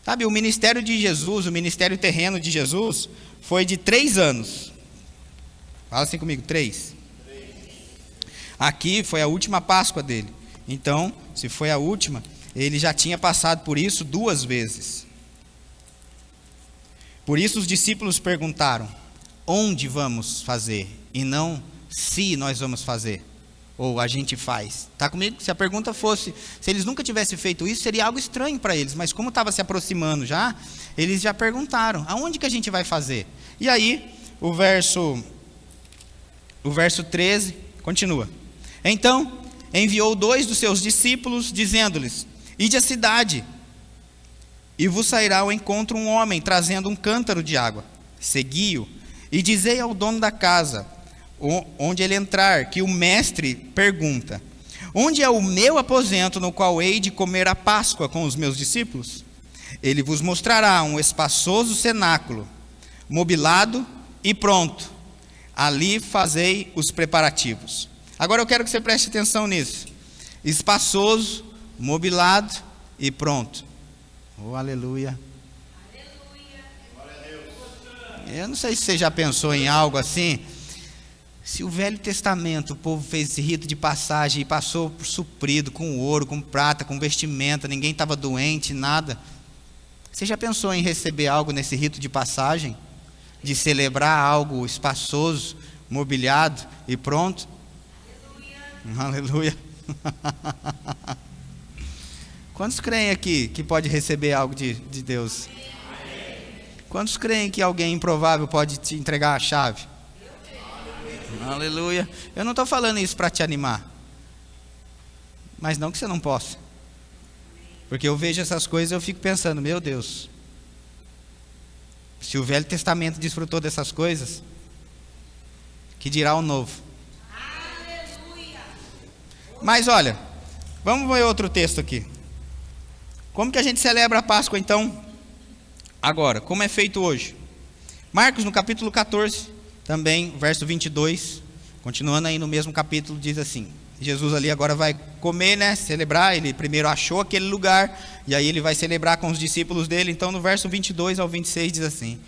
Sabe, o ministério de Jesus, o ministério terreno de Jesus, foi de 3 anos. Fala assim comigo, 3. Aqui foi a última Páscoa dele. Então, se foi a última, ele já tinha passado por isso 2 vezes. Por isso os discípulos perguntaram: onde vamos fazer? E não se nós vamos fazer. Ou a gente faz. Está comigo? Se a pergunta fosse, se eles nunca tivessem feito isso, seria algo estranho para eles. Mas como estava se aproximando já, eles já perguntaram: aonde que a gente vai fazer? E aí, o verso 13, continua. Então, enviou 2 dos seus discípulos, dizendo-lhes: ide à cidade, e vos sairá ao encontro um homem, trazendo um cântaro de água. Segui-o, e dizei ao dono da casa, onde ele entrar, que o mestre pergunta: onde é o meu aposento no qual hei de comer a Páscoa com os meus discípulos? Ele vos mostrará um espaçoso cenáculo, mobilado e pronto. Ali fazei os preparativos. Agora eu quero que você preste atenção nisso. Espaçoso, mobilado e pronto. Oh, aleluia. Eu não sei se você já pensou em algo assim. Se o Velho Testamento, o povo fez esse rito de passagem e passou por suprido, com ouro, com prata, com vestimenta, ninguém estava doente, nada. Você já pensou em receber algo nesse rito de passagem? De celebrar algo espaçoso, mobiliado e pronto? Aleluia. Aleluia. Quantos creem aqui que pode receber algo de Deus? Quantos creem que alguém improvável pode te entregar a chave? Aleluia. Eu não estou falando isso para te animar, mas não que você não possa, porque eu vejo essas coisas e eu fico pensando: meu Deus, se o Velho Testamento desfrutou dessas coisas, que dirá o Novo? Aleluia. Mas olha, vamos ver outro texto aqui. Como que a gente celebra a Páscoa então? Agora, como é feito hoje? Marcos no capítulo 14, também, verso 22, continuando aí no mesmo capítulo, diz assim: Jesus ali agora vai comer, né, celebrar. Ele primeiro achou aquele lugar, e aí ele vai celebrar com os discípulos dele. Então no verso 22 ao 26 diz assim: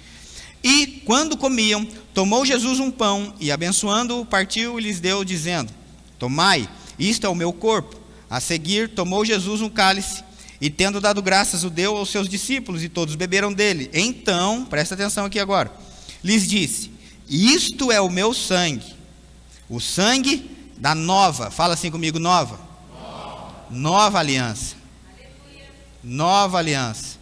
e quando comiam, tomou Jesus um pão, e abençoando-o, partiu e lhes deu, dizendo: tomai, isto é o meu corpo. A seguir tomou Jesus um cálice, e tendo dado graças, o deu aos seus discípulos, e todos beberam dele. Então, presta atenção aqui agora, lhes disse: isto é o meu sangue, o sangue da nova, fala assim comigo, nova aliança. Aleluia. Nova aliança.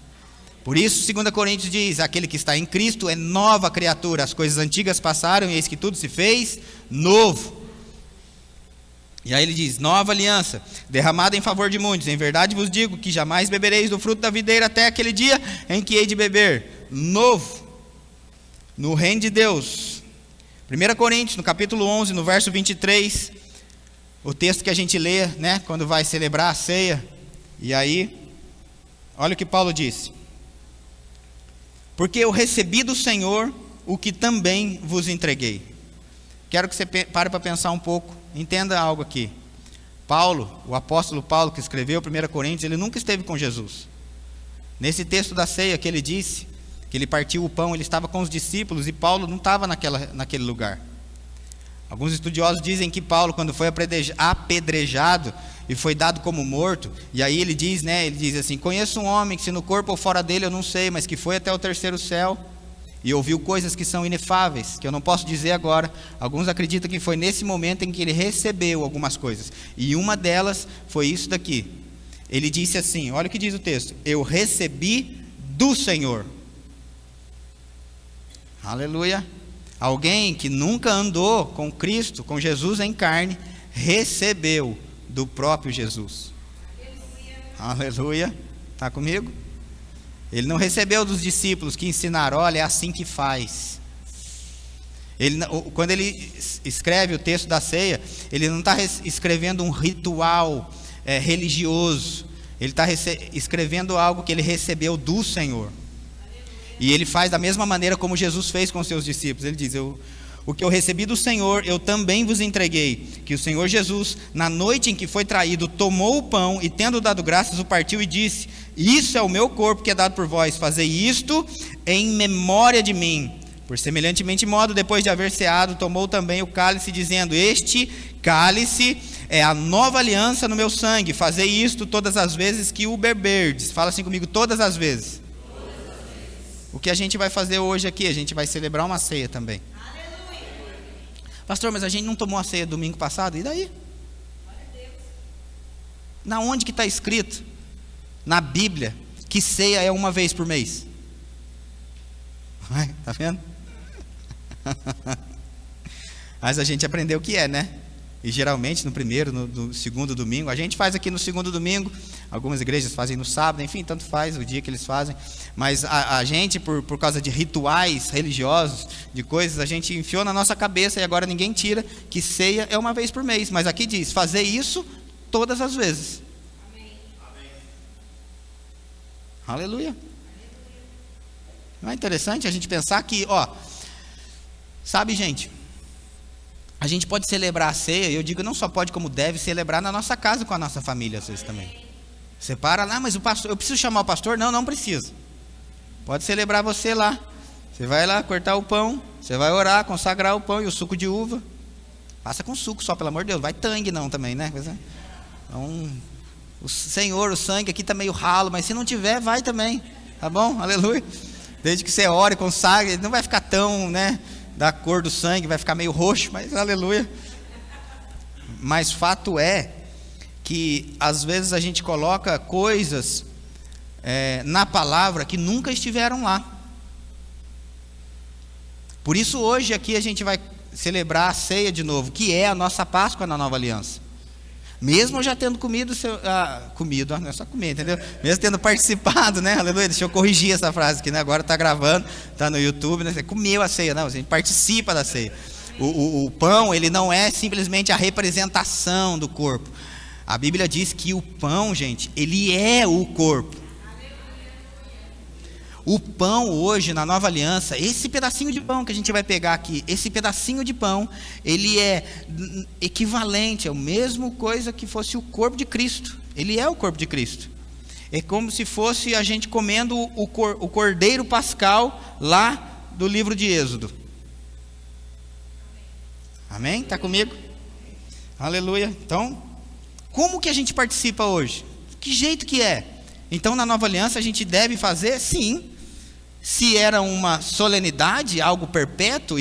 Por isso, 2 Coríntios diz: aquele que está em Cristo é nova criatura, as coisas antigas passaram e eis que tudo se fez novo. E aí ele diz: nova aliança, derramada em favor de muitos. Em verdade vos digo que jamais bebereis do fruto da videira até aquele dia em que hei de beber novo no reino de Deus. 1 Coríntios, no capítulo 11, no verso 23, o texto que a gente lê, né, quando vai celebrar a ceia. E aí, olha o que Paulo disse: porque eu recebi do Senhor o que também vos entreguei. Quero que você pare para pensar um pouco, entenda algo aqui. Paulo, o apóstolo Paulo que escreveu 1 Coríntios, ele nunca esteve com Jesus. Nesse texto da ceia que ele disse, que ele partiu o pão, ele estava com os discípulos e Paulo não estava naquele lugar. Alguns estudiosos dizem que Paulo, quando foi apedrejado e foi dado como morto, e aí ele diz, né, ele diz assim: conheço um homem que se no corpo ou fora dele eu não sei, mas que foi até o terceiro céu e ouviu coisas que são inefáveis, que eu não posso dizer agora. Alguns acreditam que foi nesse momento em que ele recebeu algumas coisas, e uma delas foi isso daqui. Ele disse assim, olha o que diz o texto: eu recebi do Senhor. Aleluia. Alguém que nunca andou com Cristo, com Jesus em carne, recebeu do próprio Jesus. Aleluia. Está comigo? Ele não recebeu dos discípulos que ensinaram: olha, é assim que faz. Quando ele escreve o texto da ceia, ele não está escrevendo um ritual religioso. Ele está escrevendo algo que ele recebeu do Senhor. E ele faz da mesma maneira como Jesus fez com seus discípulos. Ele diz: o que eu recebi do Senhor, eu também vos entreguei. Que o Senhor Jesus, na noite em que foi traído, tomou o pão e, tendo dado graças, o partiu e disse: isso é o meu corpo que é dado por vós. Fazei isto em memória de mim. Por semelhantemente modo, depois de haver ceado, tomou também o cálice, dizendo: este cálice é a nova aliança no meu sangue. Fazei isto todas as vezes que o beberdes. Fala assim comigo: todas as vezes. O que a gente vai fazer hoje aqui? A gente vai celebrar uma ceia também. Aleluia. Pastor, mas a gente não tomou a ceia domingo passado? E daí? Na onde que está escrito na Bíblia que ceia é uma vez por mês? Está vendo? Mas a gente aprendeu o que é, né? E geralmente no primeiro, no segundo domingo. A gente faz aqui no segundo domingo. Algumas igrejas fazem no sábado. Enfim, tanto faz o dia que eles fazem. Mas a gente, por causa de rituais religiosos, de coisas, a gente enfiou na nossa cabeça e agora ninguém tira que ceia é uma vez por mês. Mas aqui diz: fazer isso todas as vezes. Amém. Aleluia. Não é interessante a gente pensar que, sabe, gente, a gente pode celebrar a ceia, e eu digo não só pode, como deve celebrar na nossa casa com a nossa família, às vezes também. Você para lá: mas o pastor, eu preciso chamar o pastor? Não, não precisa. Pode celebrar você lá. Você vai lá cortar o pão, você vai orar, consagrar o pão e o suco de uva. Passa com suco só, pelo amor de Deus. Vai tangue não também, né? Então, o Senhor, o sangue aqui está meio ralo, mas se não tiver, vai também. Tá bom? Aleluia. Desde que você ore, consagre, não vai ficar tão, né, da cor do sangue, vai ficar meio roxo, mas aleluia. Mas fato é que às vezes a gente coloca coisas na palavra que nunca estiveram lá. Por isso hoje aqui a gente vai celebrar a ceia de novo, que é a nossa Páscoa na Nova Aliança. Mesmo já tendo comido, não é só comer, entendeu? Mesmo tendo participado, né? Aleluia. Deixa eu corrigir essa frase aqui, né? Agora está gravando, está no YouTube, né? Você comeu a ceia, não, a gente participa da ceia. O pão, ele não é simplesmente a representação do corpo. A Bíblia diz que o pão, gente, ele é o corpo. O pão hoje, na Nova Aliança, esse pedacinho de pão que a gente vai pegar aqui, esse pedacinho de pão, ele é equivalente, é a mesma coisa que fosse o corpo de Cristo. Ele é o corpo de Cristo. É como se fosse a gente comendo o cordeiro pascal lá do livro de Êxodo. Amém? Está comigo? Aleluia. Então, como que a gente participa hoje? Que jeito que é? Então, na Nova Aliança, a gente deve fazer, sim. Se era uma solenidade, algo perpétuo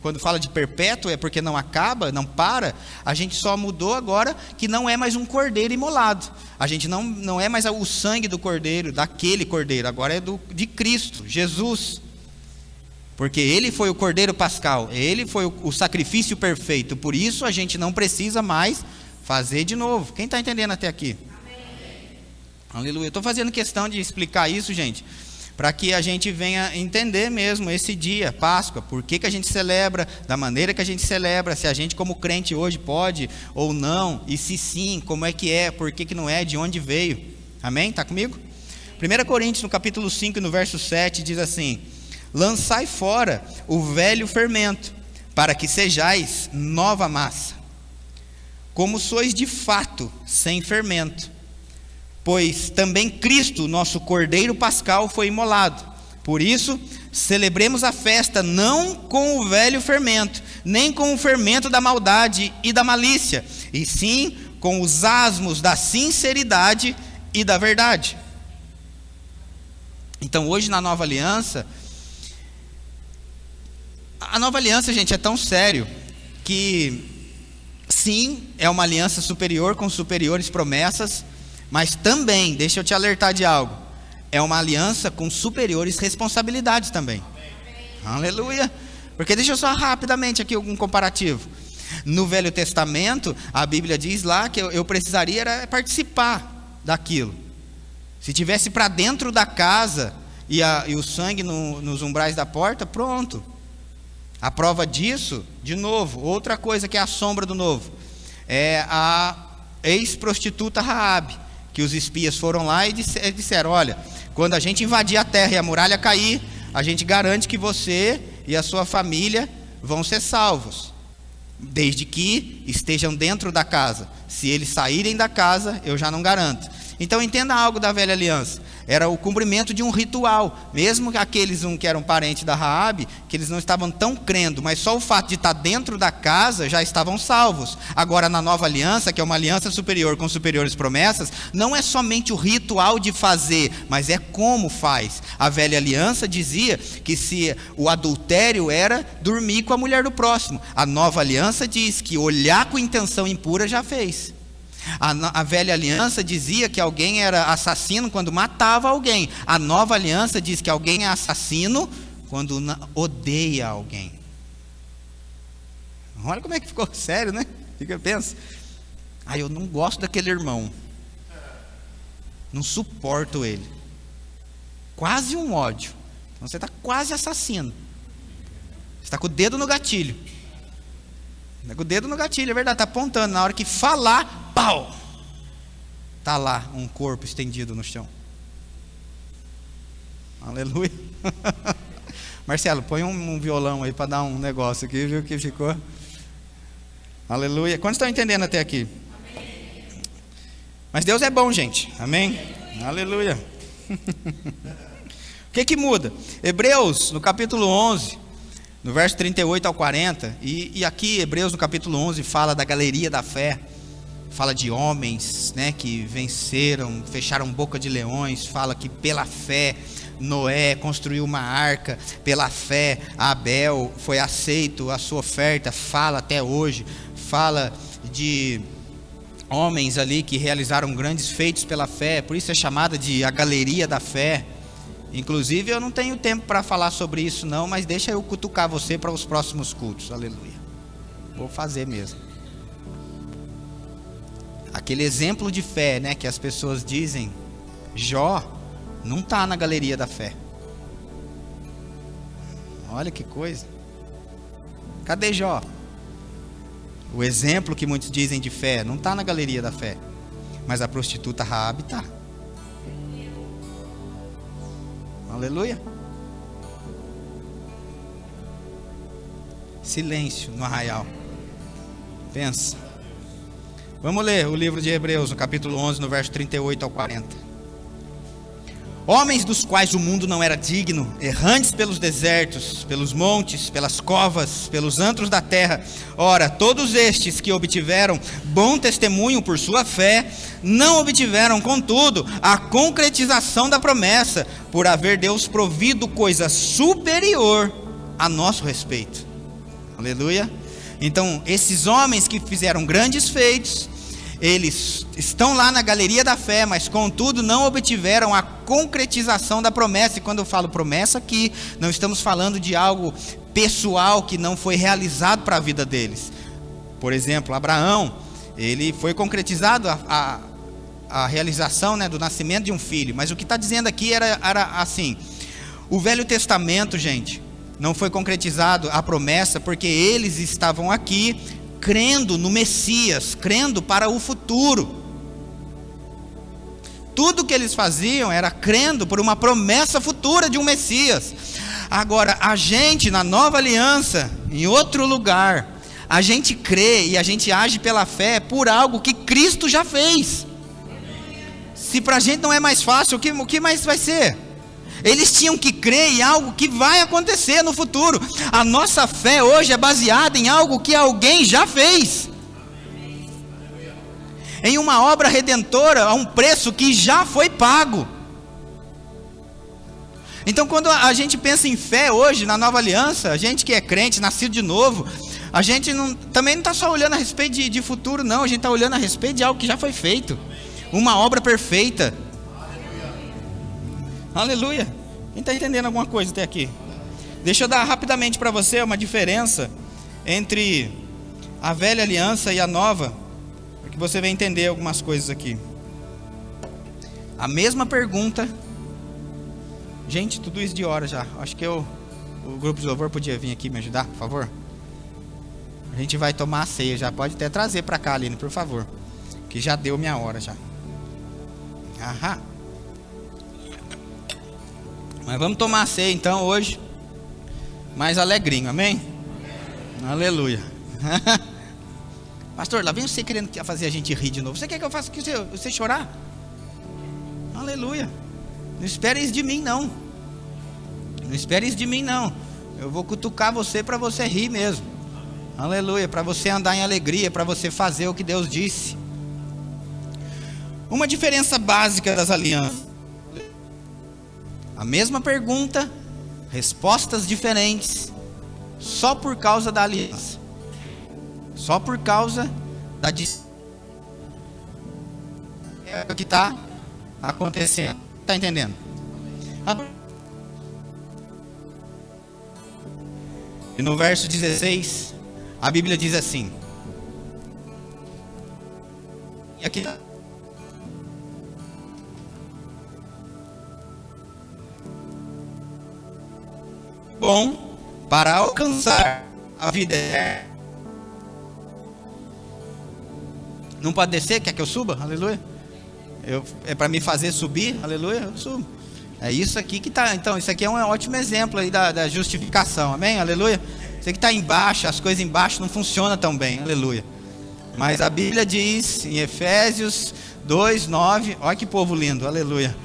quando fala de perpétuo é porque não acaba, não para. A gente só mudou agora que não é mais um cordeiro imolado. A gente não é mais o sangue do cordeiro, daquele cordeiro, agora é de Cristo, Jesus. Porque ele foi o cordeiro pascal, ele foi o sacrifício perfeito. Por isso a gente não precisa mais fazer de novo. Quem está entendendo até aqui? Amém. Aleluia. Eu estou fazendo questão de explicar isso, gente, para que a gente venha entender mesmo esse dia, Páscoa, por que a gente celebra, da maneira que a gente celebra, se a gente como crente hoje pode ou não, e se sim, como é que é, por que não é, de onde veio. Amém? Está comigo? 1 Coríntios, no capítulo 5, no verso 7, diz assim: lançai fora o velho fermento, para que sejais nova massa, como sois de fato sem fermento. Pois também Cristo, nosso Cordeiro Pascal, foi imolado. Por isso, celebremos a festa não com o velho fermento, nem com o fermento da maldade e da malícia, e sim com os asmos da sinceridade e da verdade. Então hoje na Nova Aliança, a Nova Aliança, gente, é tão sério que sim, é uma aliança superior com superiores promessas, mas também, deixa eu te alertar de algo, é uma aliança com superiores responsabilidades também. Amém. Aleluia. Porque deixa eu só rapidamente aqui um comparativo. No Velho Testamento, a Bíblia diz lá que eu precisaria era participar daquilo. Se tivesse para dentro da casa e o sangue nos umbrais da porta, pronto. A prova disso, de novo, outra coisa que é a sombra do novo, é a ex-prostituta Raabe, que os espias foram lá e disseram: olha, quando a gente invadir a terra e a muralha cair, a gente garante que você e a sua família vão ser salvos, desde que estejam dentro da casa. Se eles saírem da casa, eu já não garanto. Então entenda algo da velha aliança. Era o cumprimento de um ritual. Mesmo aqueles que eram parentes da Raabe, que eles não estavam tão crendo, mas só o fato de estar dentro da casa já estavam salvos. Agora na nova aliança, que é uma aliança superior com superiores promessas, não é somente o ritual de fazer, mas é como faz. A velha aliança dizia que se o adultério era dormir com a mulher do próximo. A nova aliança diz que olhar com intenção impura já fez. A velha aliança dizia que alguém era assassino quando matava alguém. A nova aliança diz que alguém é assassino quando odeia alguém. Olha como é que ficou sério, né? Fica, pensa. Eu não gosto daquele irmão, não suporto ele. Quase um ódio. Então você está quase assassino. Você está com o dedo no gatilho. Com o dedo no gatilho, é verdade, está apontando. Na hora que falar, pau! Está lá um corpo estendido no chão. Aleluia. Marcelo, põe um violão aí para dar um negócio aqui, viu que ficou. Aleluia. Quantos estão entendendo até aqui? Amém. Mas Deus é bom, gente. Amém? Aleluia. O que muda? Hebreus, no capítulo 11, no verso 38 ao 40, e aqui Hebreus no capítulo 11 fala da galeria da fé, fala de homens, né, que venceram, fecharam boca de leões, fala que pela fé Noé construiu uma arca, pela fé Abel foi aceito a sua oferta, fala até hoje, fala de homens ali que realizaram grandes feitos pela fé, por isso é chamada de a galeria da fé. Inclusive eu não tenho tempo para falar sobre isso não, mas deixa eu cutucar você para os próximos cultos, aleluia. Vou fazer mesmo. Aquele exemplo de fé, né, que as pessoas dizem, Jó não está na galeria da fé. Olha que coisa. Cadê Jó? O exemplo que muitos dizem de fé não está na galeria da fé, mas a prostituta Raabe está. Aleluia. Silêncio no arraial. Pensa. Vamos ler o livro de Hebreus, no capítulo 11, no verso 38 ao 40. Homens dos quais o mundo não era digno, errantes pelos desertos, pelos montes, pelas covas, pelos antros da terra. Ora, todos estes que obtiveram bom testemunho por sua fé, não obtiveram, contudo, a concretização da promessa, por haver Deus provido coisa superior a nosso respeito. Aleluia. Então, esses homens que fizeram grandes feitos, eles estão lá na galeria da fé, mas contudo não obtiveram a concretização da promessa. E quando eu falo promessa aqui, não estamos falando de algo pessoal que não foi realizado para a vida deles. Por exemplo, Abraão, ele foi concretizado a realização, né, do nascimento de um filho. Mas o que está dizendo aqui era assim: o Velho Testamento, gente, não foi concretizado a promessa porque eles estavam aqui crendo no Messias, crendo para o futuro. Tudo que eles faziam era crendo por uma promessa futura de um Messias. Agora, a gente na nova aliança, em outro lugar, a gente crê e a gente age pela fé por algo que Cristo já fez. Se para a gente não é mais fácil, o que mais vai ser? Eles tinham que crer em algo que vai acontecer no futuro. A nossa fé hoje é baseada em algo que alguém já fez, em uma obra redentora, a um preço que já foi pago. Então, quando a gente pensa em fé hoje, na nova aliança, a gente que é crente, nascido de novo, a gente também não está só olhando a respeito de futuro, não. A gente está olhando a respeito de algo que já foi feito, uma obra perfeita. Aleluia. Quem está entendendo alguma coisa até aqui? Deixa eu dar rapidamente para você uma diferença entre a velha aliança e a nova, para que você venha entender algumas coisas aqui. A mesma pergunta. Gente, tudo isso de hora já. Acho que o grupo de louvor podia vir aqui me ajudar, por favor. A gente vai tomar a ceia já. Pode até trazer para cá, Aline, por favor, que já deu minha hora já. Aham. Mas vamos tomar a ceia então hoje, mais alegrinho, amém? Aleluia. Pastor, lá vem você querendo fazer a gente rir de novo. Você quer que eu faça você chorar? Aleluia. Não espere isso de mim não. Não espere isso de mim não. Eu vou cutucar você para você rir mesmo. Aleluia. Para você andar em alegria, para você fazer o que Deus disse. Uma diferença básica das alianças: a mesma pergunta, respostas diferentes, só por causa da aliança, só por causa da é o que está acontecendo. Está entendendo? E no verso 16, a Bíblia diz assim, e aqui está: bom para alcançar a vida eterna. Não pode descer? Quer que eu suba? Aleluia. É para me fazer subir? Aleluia, eu subo. É isso aqui que está. Então, isso aqui é um ótimo exemplo aí da justificação, amém? Aleluia. Isso aqui está embaixo, as coisas embaixo não funcionam tão bem, aleluia. Mas a Bíblia diz em Efésios 2:9, olha que povo lindo, aleluia,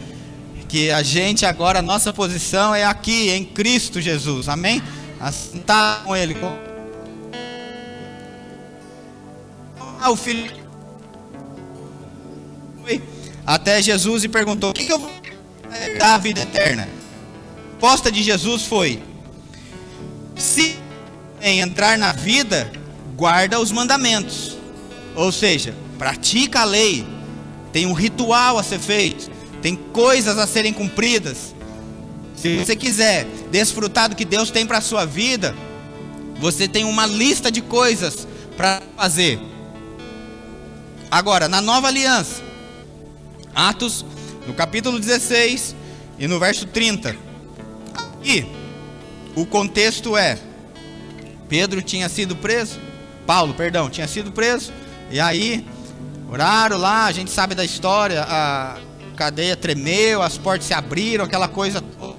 que a gente agora, a nossa posição é aqui em Cristo Jesus, amém? Assentado com Ele. O filho foi até Jesus e perguntou: o que eu vou dar a vida eterna? A resposta de Jesus foi: se entrar na vida, guarda os mandamentos. Ou seja, pratica a lei. Tem um ritual a ser feito, tem coisas a serem cumpridas. Se você quiser desfrutar do que Deus tem para a sua vida, você tem uma lista de coisas para fazer. Agora, na nova aliança, Atos, no capítulo 16 e no verso 30, aqui o contexto é: Pedro tinha sido preso, Paulo, perdão, tinha sido preso, e aí oraram lá, a gente sabe da história, a cadeia tremeu, as portas se abriram, aquela coisa toda,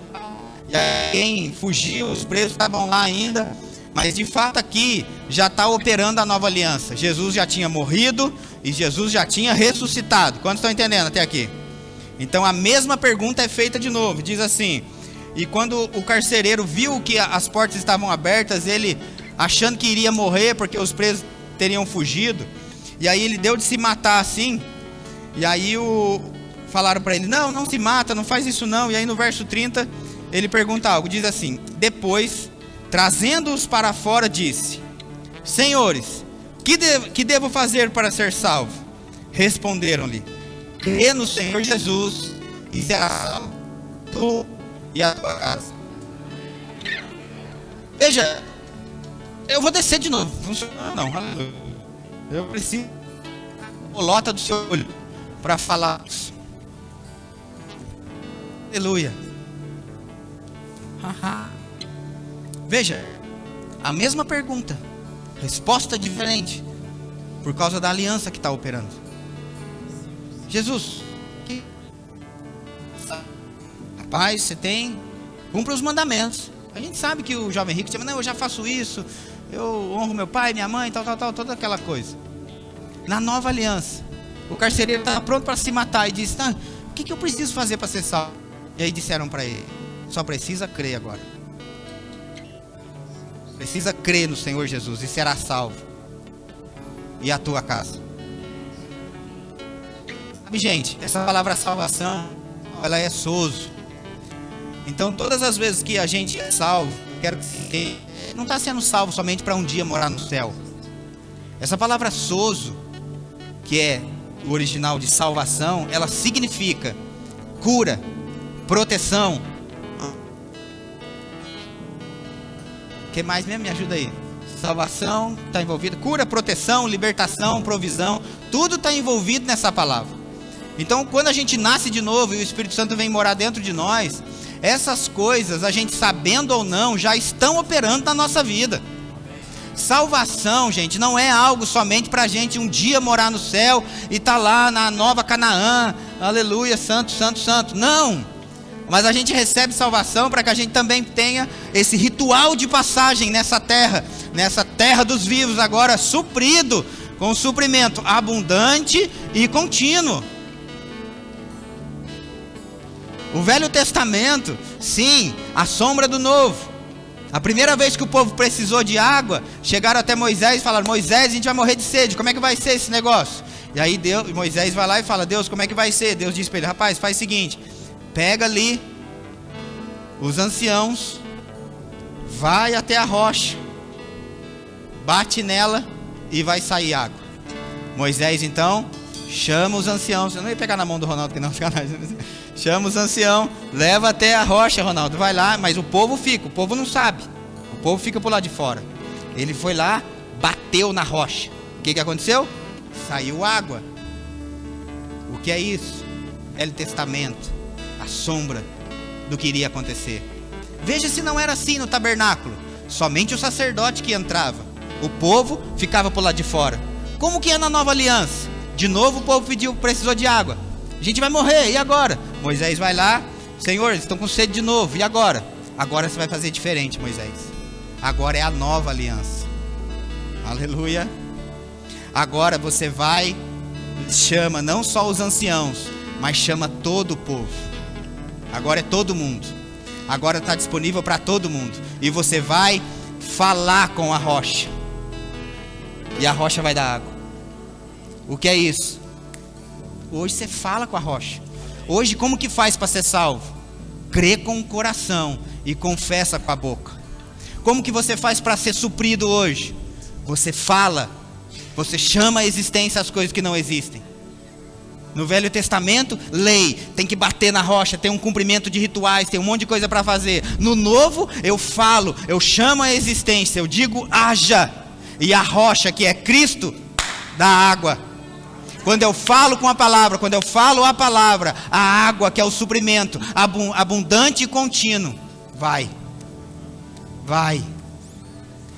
e aí quem fugiu, os presos estavam lá ainda, mas de fato aqui já está operando a nova aliança. Jesus já tinha morrido e Jesus já tinha ressuscitado. Quantos estão entendendo até aqui? Então a mesma pergunta é feita de novo, diz assim: e quando o carcereiro viu que as portas estavam abertas, ele achando que iria morrer porque os presos teriam fugido, e aí ele deu de se matar assim, e aí falaram para ele: não se mata, não faz isso não. E aí no verso 30 ele pergunta algo, diz assim: depois, trazendo-os para fora, disse: Senhores, que devo fazer para ser salvo? Responderam-lhe: crê no Senhor Jesus e será salvo, tu e a tua casa. Veja, eu vou descer de novo. Não, eu preciso bolota do seu olho para falar isso. Aleluia. Veja, a mesma pergunta, resposta diferente, por causa da aliança que está operando. Jesus, rapaz, você cumpre os mandamentos. A gente sabe que o jovem rico diz: não, eu já faço isso, eu honro meu pai, minha mãe, tal, toda aquela coisa. Na nova aliança, o carcereiro estava pronto para se matar e disse: o que eu preciso fazer para ser salvo? E aí disseram para ele: só precisa crer agora. Precisa crer no Senhor Jesus e será salvo, e a tua casa. Sabe, gente, essa palavra salvação, ela é sozo. Então todas as vezes que a gente é salvo, quero que você não está sendo salvo somente para um dia morar no céu. Essa palavra sozo, que é o original de salvação, ela significa cura, proteção. O que mais mesmo? Me ajuda aí. Salvação está envolvida, cura, proteção, libertação, provisão, tudo está envolvido nessa palavra. Então quando a gente nasce de novo e o Espírito Santo vem morar dentro de nós, essas coisas, a gente sabendo ou não, já estão operando na nossa vida. Salvação, gente, não é algo somente para a gente um dia morar no céu e estar lá na nova Canaã, aleluia, santo, santo, santo. Não, mas a gente recebe salvação para que a gente também tenha esse ritual de passagem nessa terra dos vivos, agora suprido com suprimento abundante e contínuo. O Velho Testamento, sim, a sombra do Novo. A primeira vez que o povo precisou de água, chegaram até Moisés e falaram: Moisés, a gente vai morrer de sede, como é que vai ser esse negócio? E aí Moisés vai lá e fala: Deus, como é que vai ser? Deus diz para ele: rapaz, faz o seguinte, pega ali os anciãos, vai até a rocha, bate nela e vai sair água. Moisés então chama os anciãos. Eu não ia pegar na mão do Ronaldo, que não fica mais. Chama os anciãos, leva até a rocha, Ronaldo, vai lá, mas o povo não sabe, o povo fica por lá de fora. Ele foi lá, bateu na rocha, o que aconteceu? Saiu água. O que é isso? Velho Testamento, a sombra do que iria acontecer. Veja se não era assim no tabernáculo, somente o sacerdote que entrava, o povo ficava por lá de fora. Como que é na nova aliança? De novo o povo precisou de água. A gente vai morrer, e agora? Moisés vai lá: Senhor, eles estão com sede de novo, e agora? Agora você vai fazer diferente, Moisés. Agora é a nova aliança. Aleluia. Agora você vai, chama não só os anciãos, mas chama todo o povo. Agora é todo mundo. Agora está disponível para todo mundo. E você vai falar com a rocha, e a rocha vai dar água. O que é isso? Hoje você fala com a rocha. Hoje como que faz para ser salvo? Crê com o coração e confessa com a boca. Como que você faz para ser suprido hoje? Você fala, você chama a existência as coisas que não existem. No Velho Testamento, lei, tem que bater na rocha, tem um cumprimento de rituais, tem um monte de coisa para fazer. No Novo, eu falo, eu chamo a existência, eu digo haja, e a rocha, que é Cristo, dá água. Quando eu falo com a palavra, quando eu falo a palavra, a água, que é o suprimento abundante e contínuo, vai,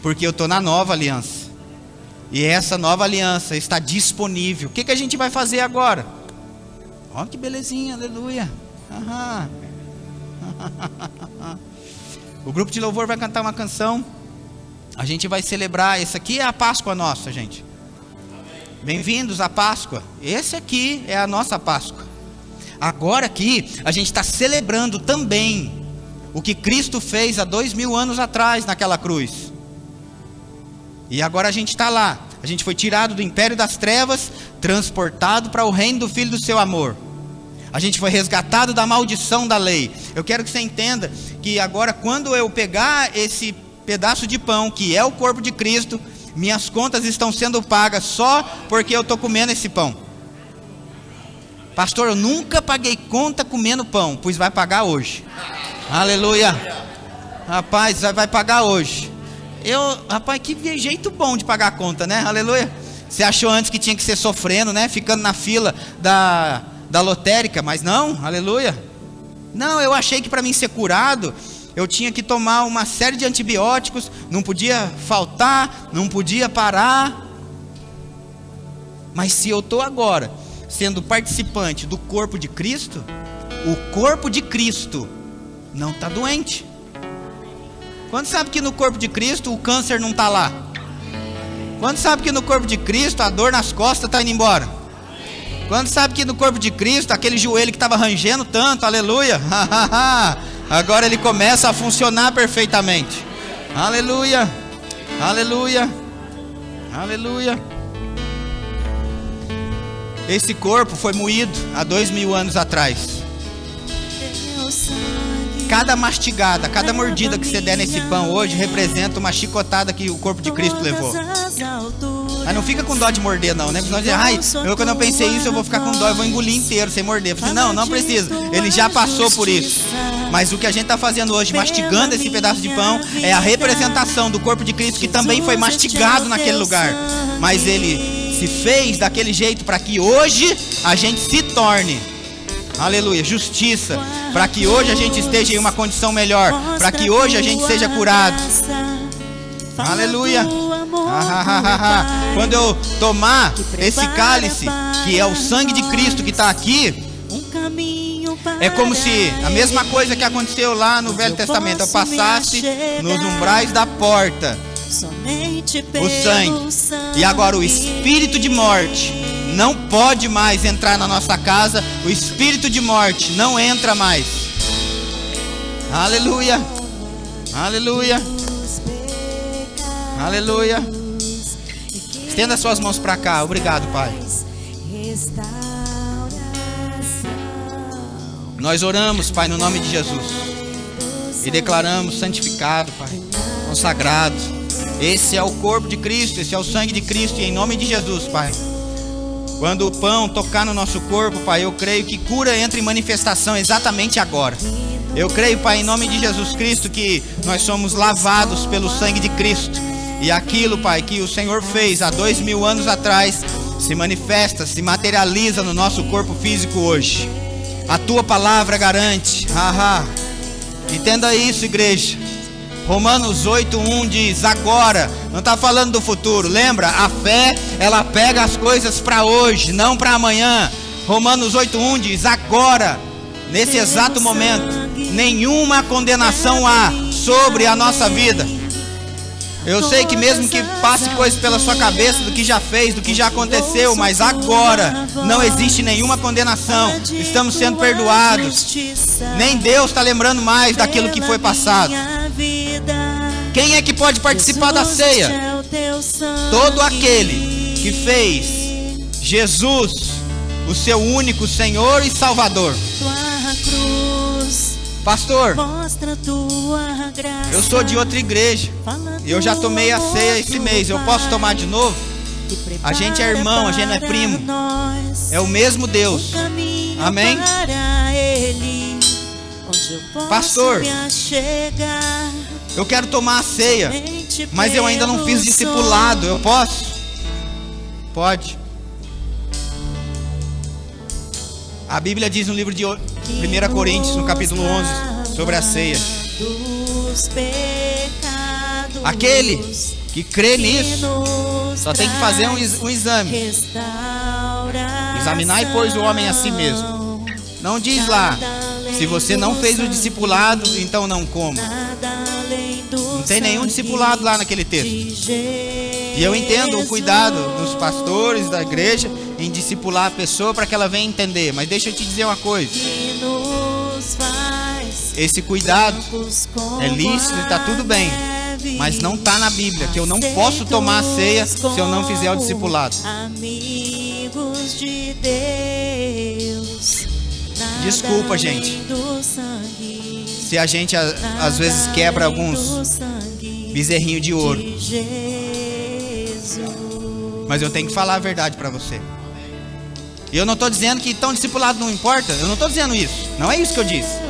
porque eu estou na nova aliança, e essa nova aliança está disponível. O que a gente vai fazer agora? Olha que belezinha, aleluia. O grupo de louvor vai cantar uma canção, a gente vai celebrar. Essa aqui é a Páscoa nossa, gente. Bem-vindos à Páscoa. Esse aqui é a nossa Páscoa. Agora aqui a gente está celebrando também o que Cristo fez há 2000 anos atrás naquela cruz. E agora a gente está lá. A gente foi tirado do império das trevas, transportado para o reino do Filho do seu amor. A gente foi resgatado da maldição da lei. Eu quero que você entenda que agora, quando eu pegar esse pedaço de pão, que é o corpo de Cristo, minhas contas estão sendo pagas só porque eu estou comendo esse pão. Pastor, eu nunca paguei conta comendo pão, pois vai pagar hoje. Aleluia. Rapaz, vai pagar hoje. Rapaz, que jeito bom de pagar a conta, né? Aleluia. Você achou antes que tinha que ser sofrendo, né? Ficando na fila da lotérica, mas não, aleluia. Não, eu achei que para mim ser curado, eu tinha que tomar uma série de antibióticos, não podia faltar, não podia parar. Mas se eu estou agora sendo participante do corpo de Cristo, o corpo de Cristo não está doente. Quando sabe que no corpo de Cristo o câncer não está lá? Quando sabe que no corpo de Cristo a dor nas costas está indo embora? Quando sabe que no corpo de Cristo aquele joelho que estava rangendo tanto, aleluia, agora ele começa a funcionar perfeitamente. Aleluia, aleluia, aleluia. Esse corpo foi moído há 2000 anos atrás. Cada mastigada, cada mordida que você der nesse pão hoje representa uma chicotada que o corpo de Cristo levou. Mas não fica com dó de morder não, né? Senão dizer, quando eu pensei isso eu vou ficar com dó, eu vou engolir inteiro sem morder. Eu falei, não precisa, ele já passou por isso. Mas o que a gente está fazendo hoje, mastigando esse pedaço de pão, é a representação do corpo de Cristo que também foi mastigado naquele lugar. Mas ele se fez daquele jeito para que hoje a gente se torne, aleluia, justiça, para que hoje a gente esteja em uma condição melhor, para que hoje a gente seja curado. Aleluia. Quando eu tomar esse cálice, que é o sangue de Cristo que está aqui, é como se a mesma coisa que aconteceu lá no Velho Testamento, eu passasse nos umbrais da porta o sangue, e agora o espírito de morte não pode mais entrar na nossa casa, o espírito de morte não entra mais. Aleluia, aleluia, aleluia. Estenda suas mãos para cá, obrigado, Pai. Nós oramos, Pai, no nome de Jesus, e declaramos santificado, Pai, consagrado. Esse é o corpo de Cristo, esse é o sangue de Cristo, e em nome de Jesus, Pai, quando o pão tocar no nosso corpo, Pai, eu creio que cura entra em manifestação exatamente agora. Eu creio, Pai, em nome de Jesus Cristo, que nós somos lavados pelo sangue de Cristo, e aquilo, Pai, que o Senhor fez há 2000 anos atrás, se manifesta, se materializa no nosso corpo físico hoje. A Tua palavra garante. Entenda isso, igreja. Romanos 8:1 diz, agora, não está falando do futuro, lembra? A fé, ela pega as coisas para hoje, não para amanhã. Romanos 8:1 diz, agora, nesse exato momento, nenhuma condenação há sobre a nossa vida. Eu sei que mesmo que passe coisas pela sua cabeça do que já fez, do que já aconteceu, mas agora não existe nenhuma condenação. Estamos sendo perdoados. Nem Deus está lembrando mais daquilo que foi passado. Quem é que pode participar da ceia? Todo aquele que fez Jesus o seu único Senhor e Salvador. Pastor, eu sou de outra igreja e eu já tomei a ceia esse mês, eu posso tomar de novo? A gente é irmão, a gente não é primo, é o mesmo Deus. Amém? Pastor, eu quero tomar a ceia, mas eu ainda não fiz discipulado, eu posso? Pode. A Bíblia diz no livro de 1 Coríntios, no capítulo 11, sobre a ceia. Aquele que crê nisso só tem que fazer um exame. Examinar e pôs o homem a si mesmo. Não diz lá, se você não fez o discipulado, então não coma. Não tem nenhum discipulado lá naquele texto. E eu entendo o cuidado dos pastores da igreja em discipular a pessoa para que ela venha entender. Mas deixa eu te dizer uma coisa. Esse cuidado é lícito e está tudo bem. Mas não está na Bíblia, que eu não posso tomar a ceia se eu não fizer o discipulado. Desculpa, gente, se a gente às vezes quebra alguns bezerrinhos de ouro. Mas eu tenho que falar a verdade para você. E eu não estou dizendo que tão discipulado não importa. Eu não estou dizendo isso. Não é isso que eu disse.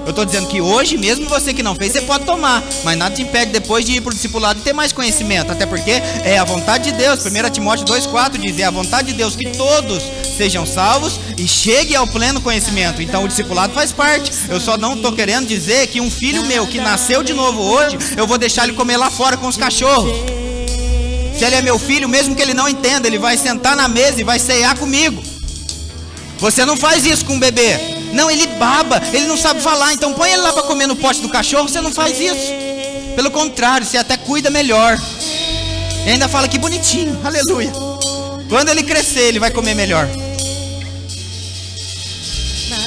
Eu estou dizendo que hoje, mesmo você que não fez, você pode tomar. Mas nada te impede depois de ir para o discipulado e ter mais conhecimento. Até porque é a vontade de Deus. 1 Timóteo 2,4 diz: é a vontade de Deus que todos sejam salvos e cheguem ao pleno conhecimento. Então o discipulado faz parte. Eu só não estou querendo dizer que um filho meu que nasceu de novo hoje, eu vou deixar ele comer lá fora com os cachorros. Se ele é meu filho, mesmo que ele não entenda, ele vai sentar na mesa e vai ceiar comigo. Você não faz isso com um bebê. Não, ele baba, ele não sabe falar. Então põe ele lá para comer no pote do cachorro. Você não faz isso. Pelo contrário, você até cuida melhor. E ainda fala que bonitinho, aleluia. Quando ele crescer, ele vai comer melhor.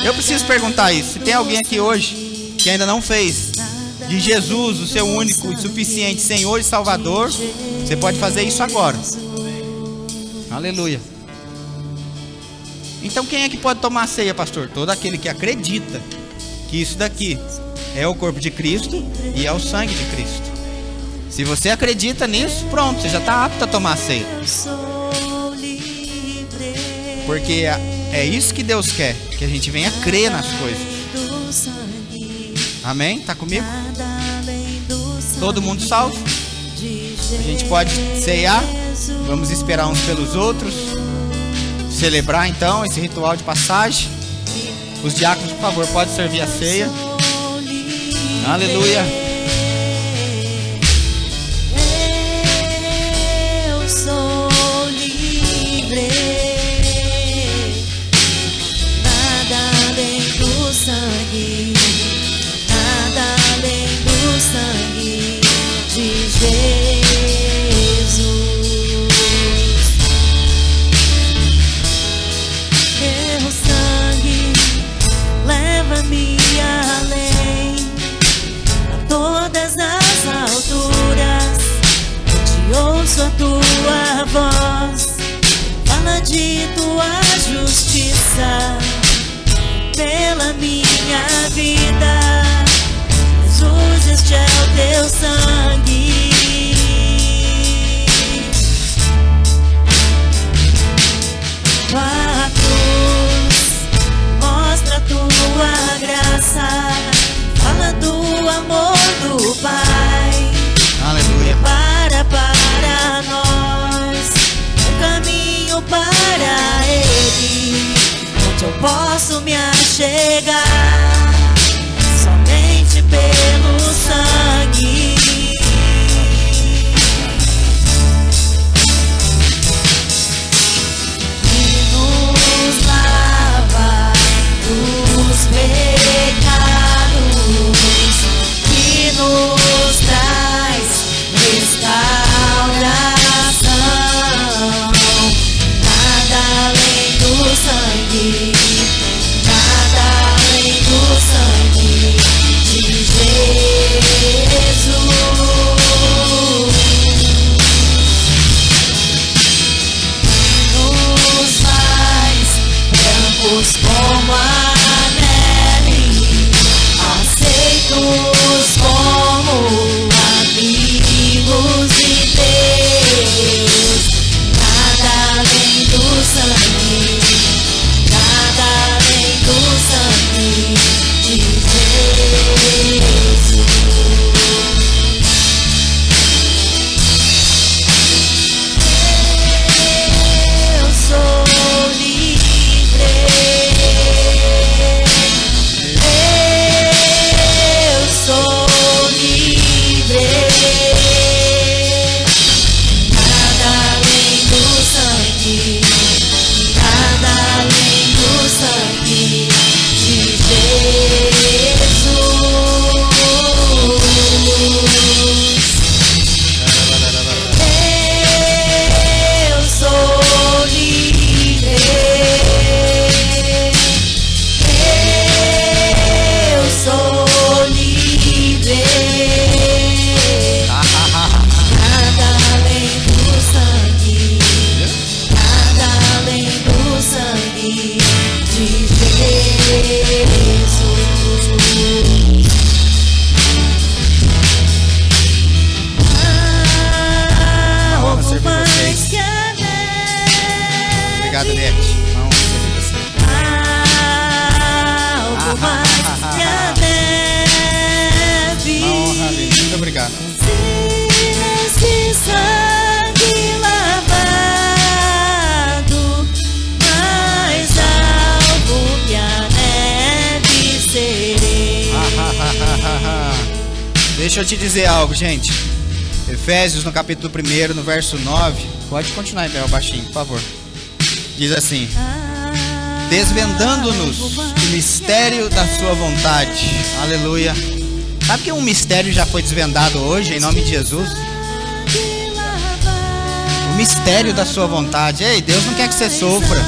Eu preciso perguntar isso. Se tem alguém aqui hoje que ainda não fez de Jesus o seu único e suficiente Senhor e Salvador, você pode fazer isso agora. Aleluia. Então quem é que pode tomar a ceia, pastor? Todo aquele que acredita que isso daqui é o corpo de Cristo e é o sangue de Cristo. Se você acredita nisso, pronto, você já está apto a tomar a ceia. Porque é isso que Deus quer, que a gente venha crer nas coisas. Amém? Está comigo? Todo mundo salvo? A gente pode ceiar. Vamos esperar uns pelos outros. Celebrar então esse ritual de passagem. Os diáconos, por favor, podem servir a ceia. Aleluia. Eu sou livre. Nada além do sangue. Nada além do sangue de Jesus. Teu sangue leva-me além, a todas as alturas. Eu te ouço a tua voz, fala de tua justiça pela minha vida. Jesus, este é o teu sangue. Tua cruz mostra a tua graça, fala do amor do Pai. Aleluia. Prepara para nós um caminho para Ele, onde eu posso me achegar somente pelo sangue. Que nos lava dos pecados, que nos traz restauração. Nada além do sangue, nada além do sangue de Jesus. Obrigado, Liette. Vamos receber você. Algo mais que a neve. Honra, aleluia. Muito obrigado. Se esse sangue lavado, mais alvo que a neve serei. Deixa eu te dizer algo, gente. Efésios, no capítulo 1, no verso 9. Pode continuar em Bel baixinho, por favor. Diz assim: desvendando-nos o mistério da sua vontade. Aleluia. Sabe que um mistério já foi desvendado hoje, em nome de Jesus? O mistério da sua vontade. Ei, Deus não quer que você sofra.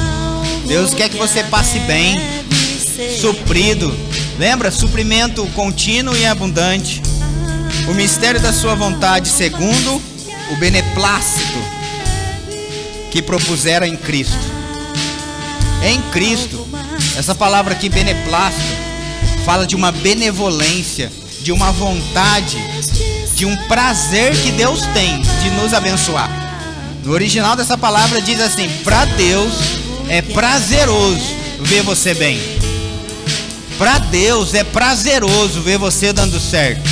Deus quer que você passe bem, suprido. Lembra? Suprimento contínuo e abundante. O mistério da sua vontade, segundo o beneplácito que propusera em Cristo. Em Cristo. Essa palavra aqui, beneplácito, fala de uma benevolência, de uma vontade, de um prazer que Deus tem de nos abençoar. No original dessa palavra diz assim: para Deus é prazeroso ver você bem. Para Deus é prazeroso ver você dando certo.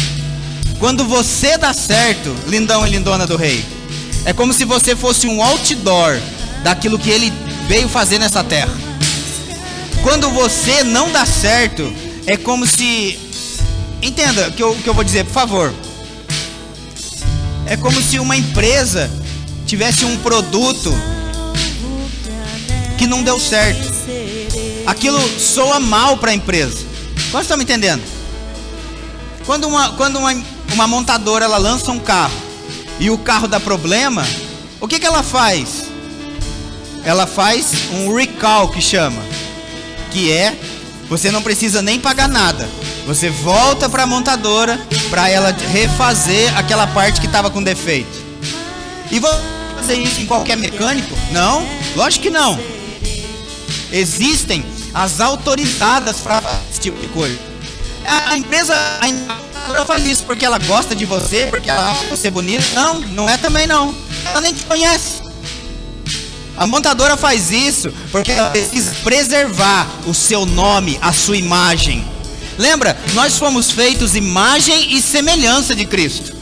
Quando você dá certo, lindão e lindona do rei, é como se você fosse um outdoor daquilo que ele veio fazer nessa terra. Quando você não dá certo, é como se... Entenda o que eu vou dizer, por favor. É como se uma empresa tivesse um produto que não deu certo. Aquilo soa mal para a empresa. Quantos estão me entendendo? Quando uma montadora ela lança um carro e o carro dá problema, o que ela faz? Ela faz um recall, que chama, que é, você não precisa nem pagar nada, você volta para a montadora para ela refazer aquela parte que estava com defeito. E vou fazer isso em qualquer mecânico? Não, lógico que não. Existem as autorizadas para esse tipo de coisa. A empresa faz isso porque ela gosta de você, porque ela acha você bonito. Não, não é também não. Ela nem te conhece. A montadora faz isso porque ela precisa preservar o seu nome, a sua imagem. Lembra? Nós fomos feitos imagem e semelhança de Cristo.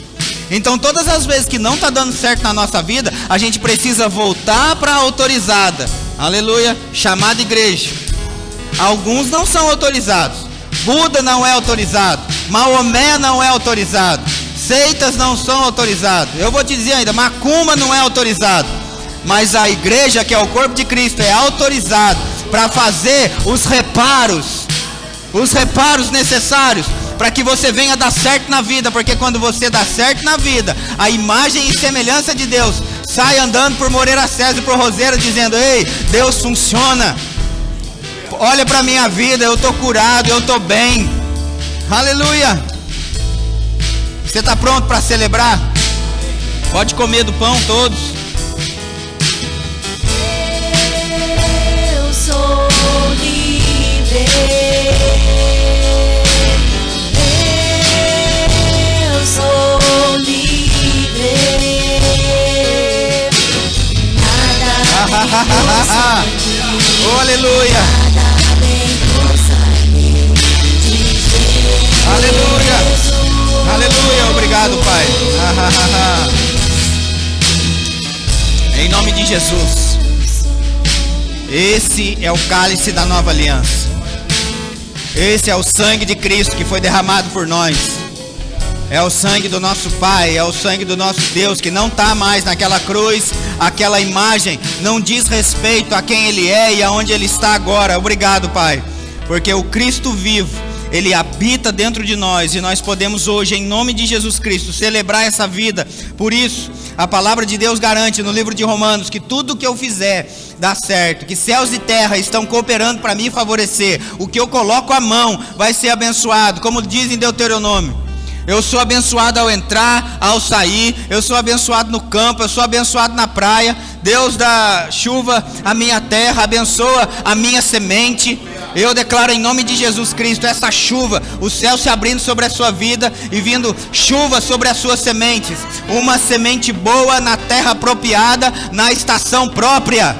Então todas as vezes que não está dando certo na nossa vida, a gente precisa voltar para a autorizada. Aleluia, chamada igreja. Alguns não são autorizados. Buda não é autorizado, Maomé não é autorizado, seitas não são autorizados. Eu vou te dizer ainda, Macumba não é autorizado, mas a igreja, que é o corpo de Cristo, é autorizado para fazer os reparos necessários para que você venha dar certo na vida. Porque quando você dá certo na vida, a imagem e semelhança de Deus sai andando por Moreira César e por Roseira dizendo: ei, Deus funciona. Olha para minha vida, eu estou curado, eu estou bem. Aleluia. Você está pronto para celebrar? Pode comer do pão todos. Eu sou livre. Eu sou livre. Nada oh, aleluia. Aleluia. Aleluia. Obrigado, Pai. Em nome de Jesus. Esse é o cálice da nova aliança. Esse é o sangue de Cristo que foi derramado por nós. É o sangue do nosso Pai, é o sangue do nosso Deus, que não está mais naquela cruz. Aquela imagem não diz respeito a quem Ele é e aonde Ele está agora. Obrigado, Pai, porque o Cristo vivo, Ele habita dentro de nós, e nós podemos hoje, em nome de Jesus Cristo, celebrar essa vida. Por isso, a palavra de Deus garante no livro de Romanos que tudo que eu fizer dá certo, que céus e terra estão cooperando para me favorecer. O que eu coloco a mão vai ser abençoado, como diz em Deuteronômio. Eu sou abençoado ao entrar, ao sair. Eu sou abençoado no campo, eu sou abençoado na praia. Deus dá chuva à minha terra, abençoa a minha semente. Eu declaro em nome de Jesus Cristo essa chuva, o céu se abrindo sobre a sua vida e vindo chuva sobre as suas sementes. Uma semente boa na terra apropriada, na estação própria.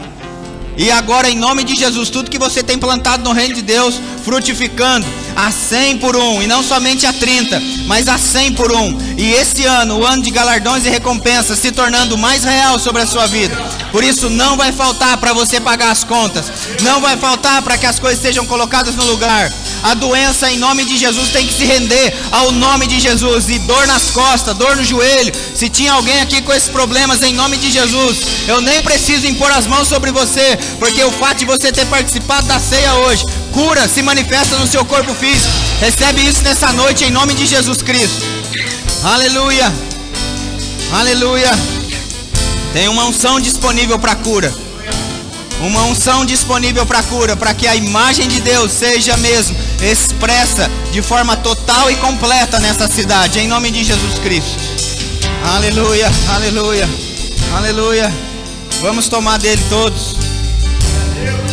E agora, em nome de Jesus, tudo que você tem plantado no reino de Deus, frutificando a 100 por 1, e não somente a 30, mas a 100 por 1. E esse ano, o ano de galardões e recompensas, se tornando mais real sobre a sua vida. Por isso, não vai faltar para você pagar as contas, não vai faltar para que as coisas sejam colocadas no lugar. A doença, em nome de Jesus, tem que se render ao nome de Jesus. E dor nas costas, dor no joelho, se tinha alguém aqui com esses problemas, em nome de Jesus, eu nem preciso impor as mãos sobre você, porque o fato de você ter participado da ceia hoje, cura se manifesta no seu corpo físico. Recebe isso nessa noite em nome de Jesus Cristo. Aleluia, aleluia. Tem uma unção disponível para cura, uma unção disponível para cura, para que a imagem de Deus seja mesmo expressa de forma total e completa nessa cidade, em nome de Jesus Cristo. Aleluia, aleluia, aleluia. Vamos tomar dele todos.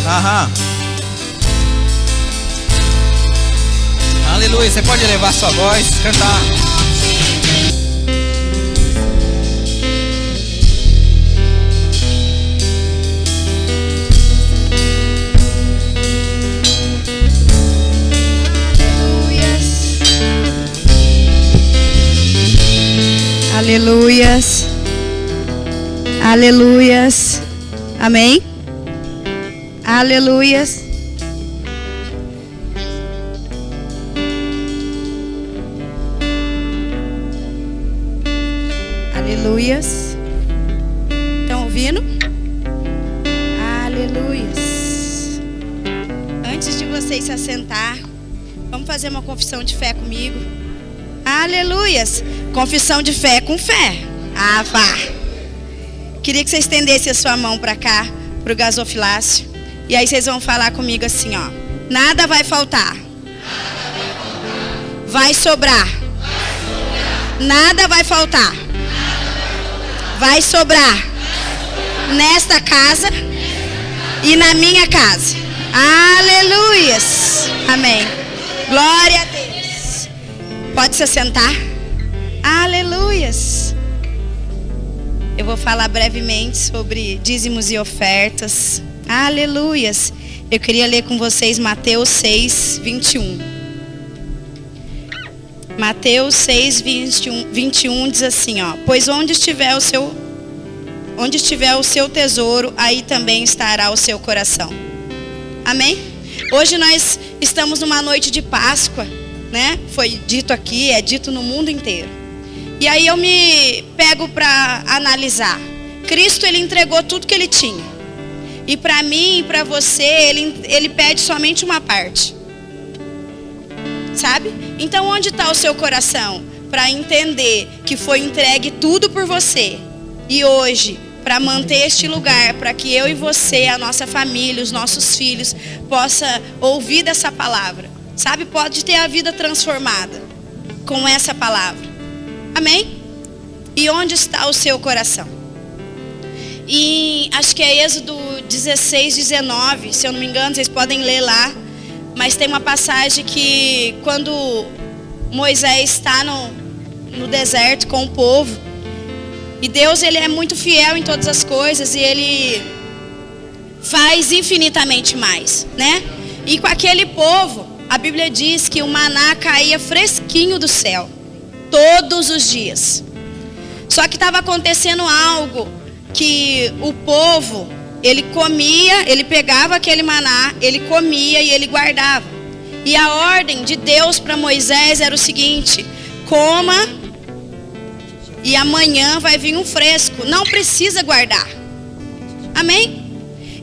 Aham. Aleluia. Você pode elevar sua voz, cantar. Aleluias, aleluias, amém, aleluias. Aleluias, estão ouvindo? Aleluias. Antes de vocês se assentar, vamos fazer uma confissão de fé comigo. Aleluias. Confissão de fé com fé. Ah, vá. Queria que você estendesse a sua mão para cá, para o gasofilácio. E aí vocês vão falar comigo assim, ó. Nada vai faltar. Vai sobrar. Nada vai faltar. Vai sobrar. Nesta casa e na minha casa. Aleluias. Amém. Glória a Deus. Pode se sentar. Aleluias. Eu vou falar brevemente sobre dízimos e ofertas. Aleluias. Eu queria ler com vocês Mateus 6, 21. Mateus 6, 21 diz assim, ó. Pois onde estiver o seu tesouro, aí também estará o seu coração. Amém? Hoje nós estamos numa noite de Páscoa, né? Foi dito aqui, é dito no mundo inteiro. E aí eu me pego para analisar. Cristo, ele entregou tudo que ele tinha. E para mim e para você, ele pede somente uma parte. Sabe? Então onde está o seu coração? Para entender que foi entregue tudo por você. E hoje, para manter este lugar, para que eu e você, a nossa família, os nossos filhos, possa ouvir dessa palavra. Sabe? Pode ter a vida transformada com essa palavra. Amém? E onde está o seu coração? E acho que é Êxodo 16, 19, se eu não me engano, vocês podem ler lá. Mas tem uma passagem que quando Moisés está no deserto com o povo, e Deus, ele é muito fiel em todas as coisas, e ele faz infinitamente mais, né? E com aquele povo, a Bíblia diz que o maná caía fresquinho do céu. Todos os dias. Só que estava acontecendo algo que o povo, ele comia, ele pegava aquele maná, ele comia e ele guardava. E a ordem de Deus para Moisés era o seguinte: coma e amanhã vai vir um fresco, não precisa guardar. Amém?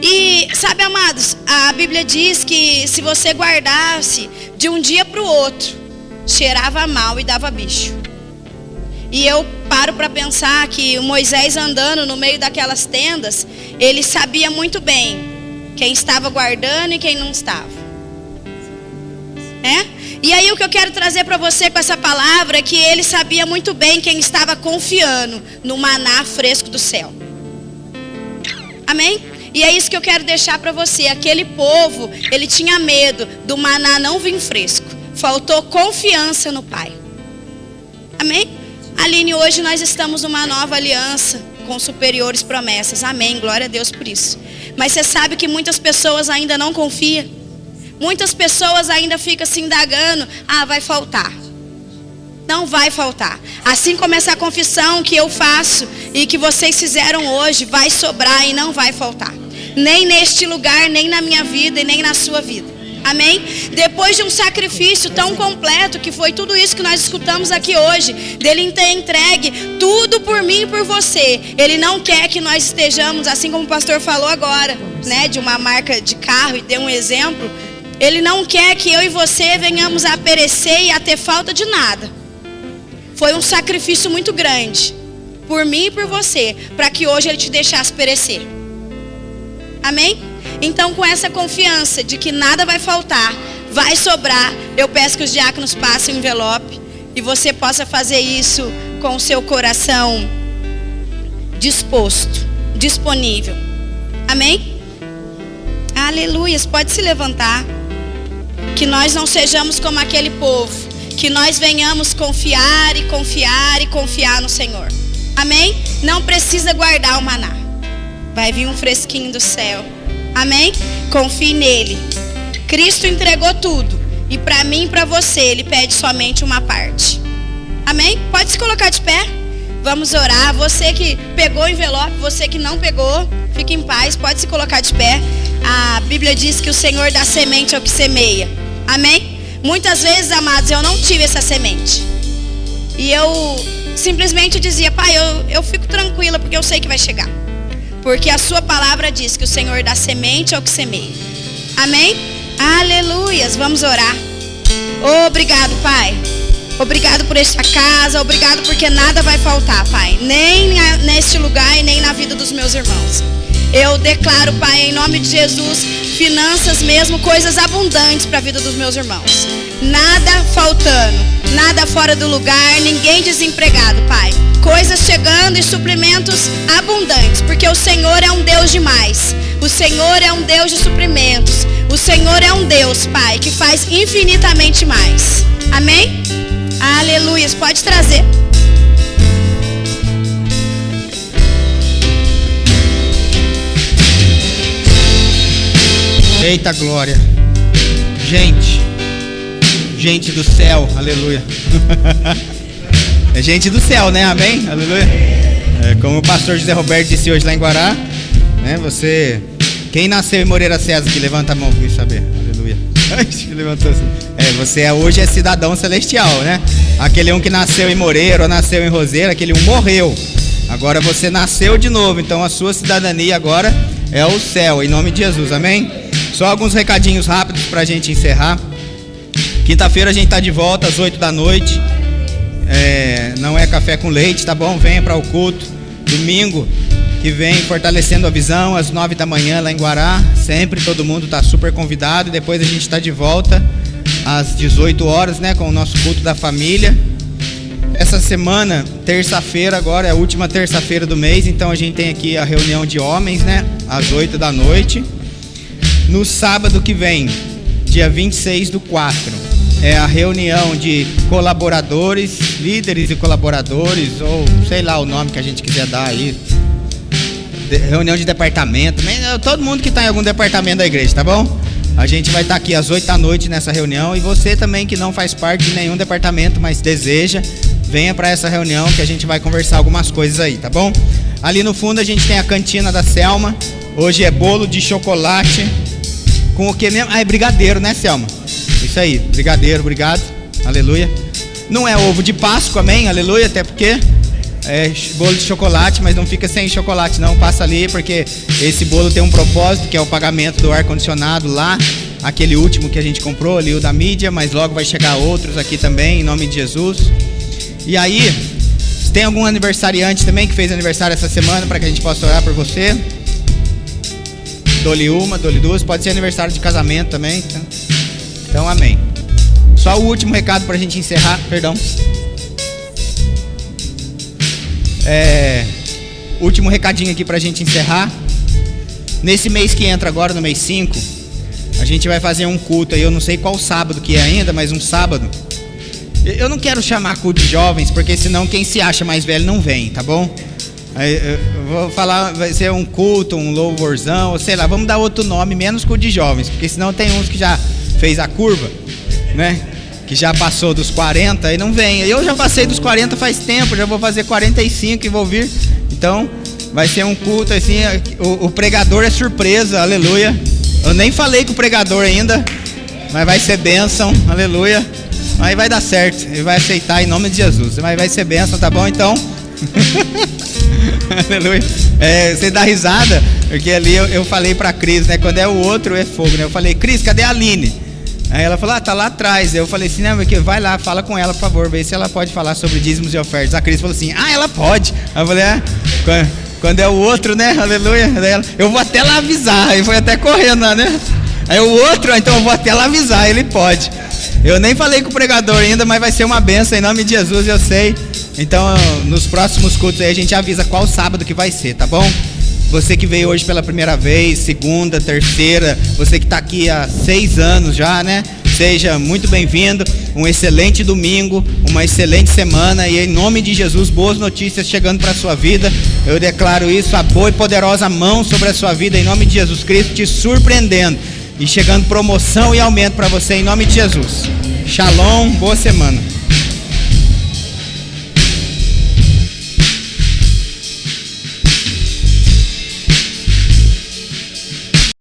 E sabe, amados, a Bíblia diz que se você guardasse de um dia para o outro, cheirava mal e dava bicho. E eu paro para pensar que o Moisés andando no meio daquelas tendas, ele sabia muito bem quem estava guardando e quem não estava. E aí o que eu quero trazer para você com essa palavra é que ele sabia muito bem quem estava confiando no maná fresco do céu. Amém? E é isso que eu quero deixar para você. Aquele povo, ele tinha medo do maná não vir fresco. Faltou confiança no Pai. Amém? Aline, hoje nós estamos numa nova aliança. com superiores promessas. Amém, glória a Deus por isso. Mas você sabe que muitas pessoas ainda não confiam. Muitas pessoas ainda ficam se indagando. Ah, vai faltar. Não vai faltar. Assim como essa confissão que eu faço e que vocês fizeram hoje, vai sobrar e não vai faltar. Nem neste lugar, nem na minha vida e nem na sua vida. Amém? Depois de um sacrifício tão completo, que foi tudo isso que nós escutamos aqui hoje, dele ter entregue tudo por mim e por você. Ele não quer que nós estejamos, assim como o pastor falou agora, né, de uma marca de carro e deu um exemplo. Ele não quer que eu e você venhamos a perecer e a ter falta de nada. Foi um sacrifício muito grande, por mim e por você, para que hoje ele te deixasse perecer. Amém? Então, com essa confiança de que nada vai faltar, vai sobrar, eu peço que os diáconos passem o envelope e você possa fazer isso com o seu coração disposto, disponível. Amém? Aleluias, pode se levantar. Que nós não sejamos como aquele povo, que nós venhamos confiar e confiar e confiar no Senhor. Amém? Não precisa guardar o maná. Vai vir um fresquinho do céu. Amém? Confie nele. Cristo entregou tudo. E para mim e para você, ele pede somente uma parte. Amém? Pode se colocar de pé. Vamos orar. Você que pegou o envelope, você que não pegou, fique em paz. Pode se colocar de pé. A Bíblia diz que o Senhor dá semente ao que semeia. Amém? Muitas vezes, amados, eu não tive essa semente. E eu simplesmente dizia, pai, eu fico tranquila porque eu sei que vai chegar. Porque a sua palavra diz que o Senhor dá semente ao que semeia. Amém? Aleluias. Vamos orar. Obrigado, Pai. Obrigado por esta casa. Obrigado porque nada vai faltar, Pai. Nem neste lugar e nem na vida dos meus irmãos. Eu declaro, Pai, em nome de Jesus, finanças mesmo, coisas abundantes para a vida dos meus irmãos. Nada faltando, nada fora do lugar, ninguém desempregado, Pai. Coisas chegando e suprimentos abundantes, porque o Senhor é um Deus demais. O Senhor é um Deus de suprimentos. O Senhor é um Deus, Pai, que faz infinitamente mais. Amém? Aleluia. Pode trazer. Eita glória. Gente do céu, aleluia. É gente do céu, né? Amém? Aleluia. Como o pastor José Roberto disse hoje lá em Guará, né? Você, quem nasceu em Moreira César, que levanta a mão para saber. Aleluia. Levantou assim. Você hoje é cidadão celestial, né? Aquele um que nasceu em Moreira ou nasceu em Roseira, aquele um morreu. Agora você nasceu de novo, então a sua cidadania agora é o céu, em nome de Jesus, amém? Só alguns recadinhos rápidos para a gente encerrar. Quinta-feira a gente está de volta às 8 da noite. Não é café com leite, tá bom? Venha para o culto. Domingo que vem, fortalecendo a visão, às 9 da manhã lá em Guará. Sempre todo mundo está super convidado. Depois a gente está de volta às 18 horas, né? Com o nosso culto da família. Essa semana, terça-feira agora, é a última terça-feira do mês. Então a gente tem aqui a reunião de homens, né? Às 8 da noite. No sábado que vem, dia 26/4, é a reunião de colaboradores, líderes e colaboradores, ou sei lá o nome que a gente quiser dar aí. Reunião de departamento, todo mundo que está em algum departamento da igreja, tá bom? A gente vai estar aqui às 8 da noite nessa reunião. E você também que não faz parte de nenhum departamento, mas deseja, venha para essa reunião que a gente vai conversar algumas coisas aí, tá bom? Ali no fundo a gente tem a cantina da Selma. Hoje é bolo de chocolate com o que mesmo? É brigadeiro, né, Selma? Isso aí, brigadeiro, obrigado, aleluia. Não é ovo de Páscoa, amém, aleluia, até porque é bolo de chocolate, mas não fica sem chocolate não, passa ali, porque esse bolo tem um propósito, que é o pagamento do ar-condicionado lá, aquele último que a gente comprou ali, o da mídia, mas logo vai chegar outros aqui também, em nome de Jesus. E aí, tem algum aniversariante também que fez aniversário essa semana, para que a gente possa orar por você? Dole uma, dole duas, pode ser aniversário de casamento também, então amém. Só o último recado para a gente encerrar, perdão. Último recadinho aqui pra gente encerrar. Nesse mês que entra agora, no mês 5, a gente vai fazer um culto aí, eu não sei qual sábado que é ainda, mas um sábado. Eu não quero chamar culto de jovens, porque senão quem se acha mais velho não vem, tá bom? Eu vou falar, vai ser um culto, um louvorzão, ou sei lá, vamos dar outro nome, menos culto de jovens, porque senão tem uns que já fez a curva, né? Que já passou dos 40 e não vem. Eu já passei dos 40 faz tempo, já vou fazer 45 e vou vir. Então, vai ser um culto assim, o pregador é surpresa, aleluia. Eu nem falei com o pregador ainda, mas vai ser bênção, aleluia. Aí vai dar certo, ele vai aceitar em nome de Jesus, mas vai ser bênção, tá bom? Então... Aleluia. Você dá risada, porque ali eu falei pra Cris, né? Quando é o outro é fogo, né? Eu falei, Cris, cadê a Aline? Aí ela falou, tá lá atrás. Eu falei assim, né, vai lá, fala com ela, por favor, vê se ela pode falar sobre dízimos e ofertas. A Cris falou assim, ela pode. Aí eu falei, quando é o outro, né? Aleluia. Eu vou até lá avisar. Aí foi até correndo lá, né? Aí o outro, então eu vou até lá avisar, ele pode. Eu nem falei com o pregador ainda, mas vai ser uma bênção em nome de Jesus, eu sei. Então, nos próximos cultos aí a gente avisa qual sábado que vai ser, tá bom? Você que veio hoje pela primeira vez, segunda, terceira, você que está aqui há 6 anos já, né? Seja muito bem-vindo, um excelente domingo, uma excelente semana e em nome de Jesus, boas notícias chegando para a sua vida. Eu declaro isso, a boa e poderosa mão sobre a sua vida em nome de Jesus Cristo, te surpreendendo e chegando promoção e aumento para você em nome de Jesus. Shalom, boa semana.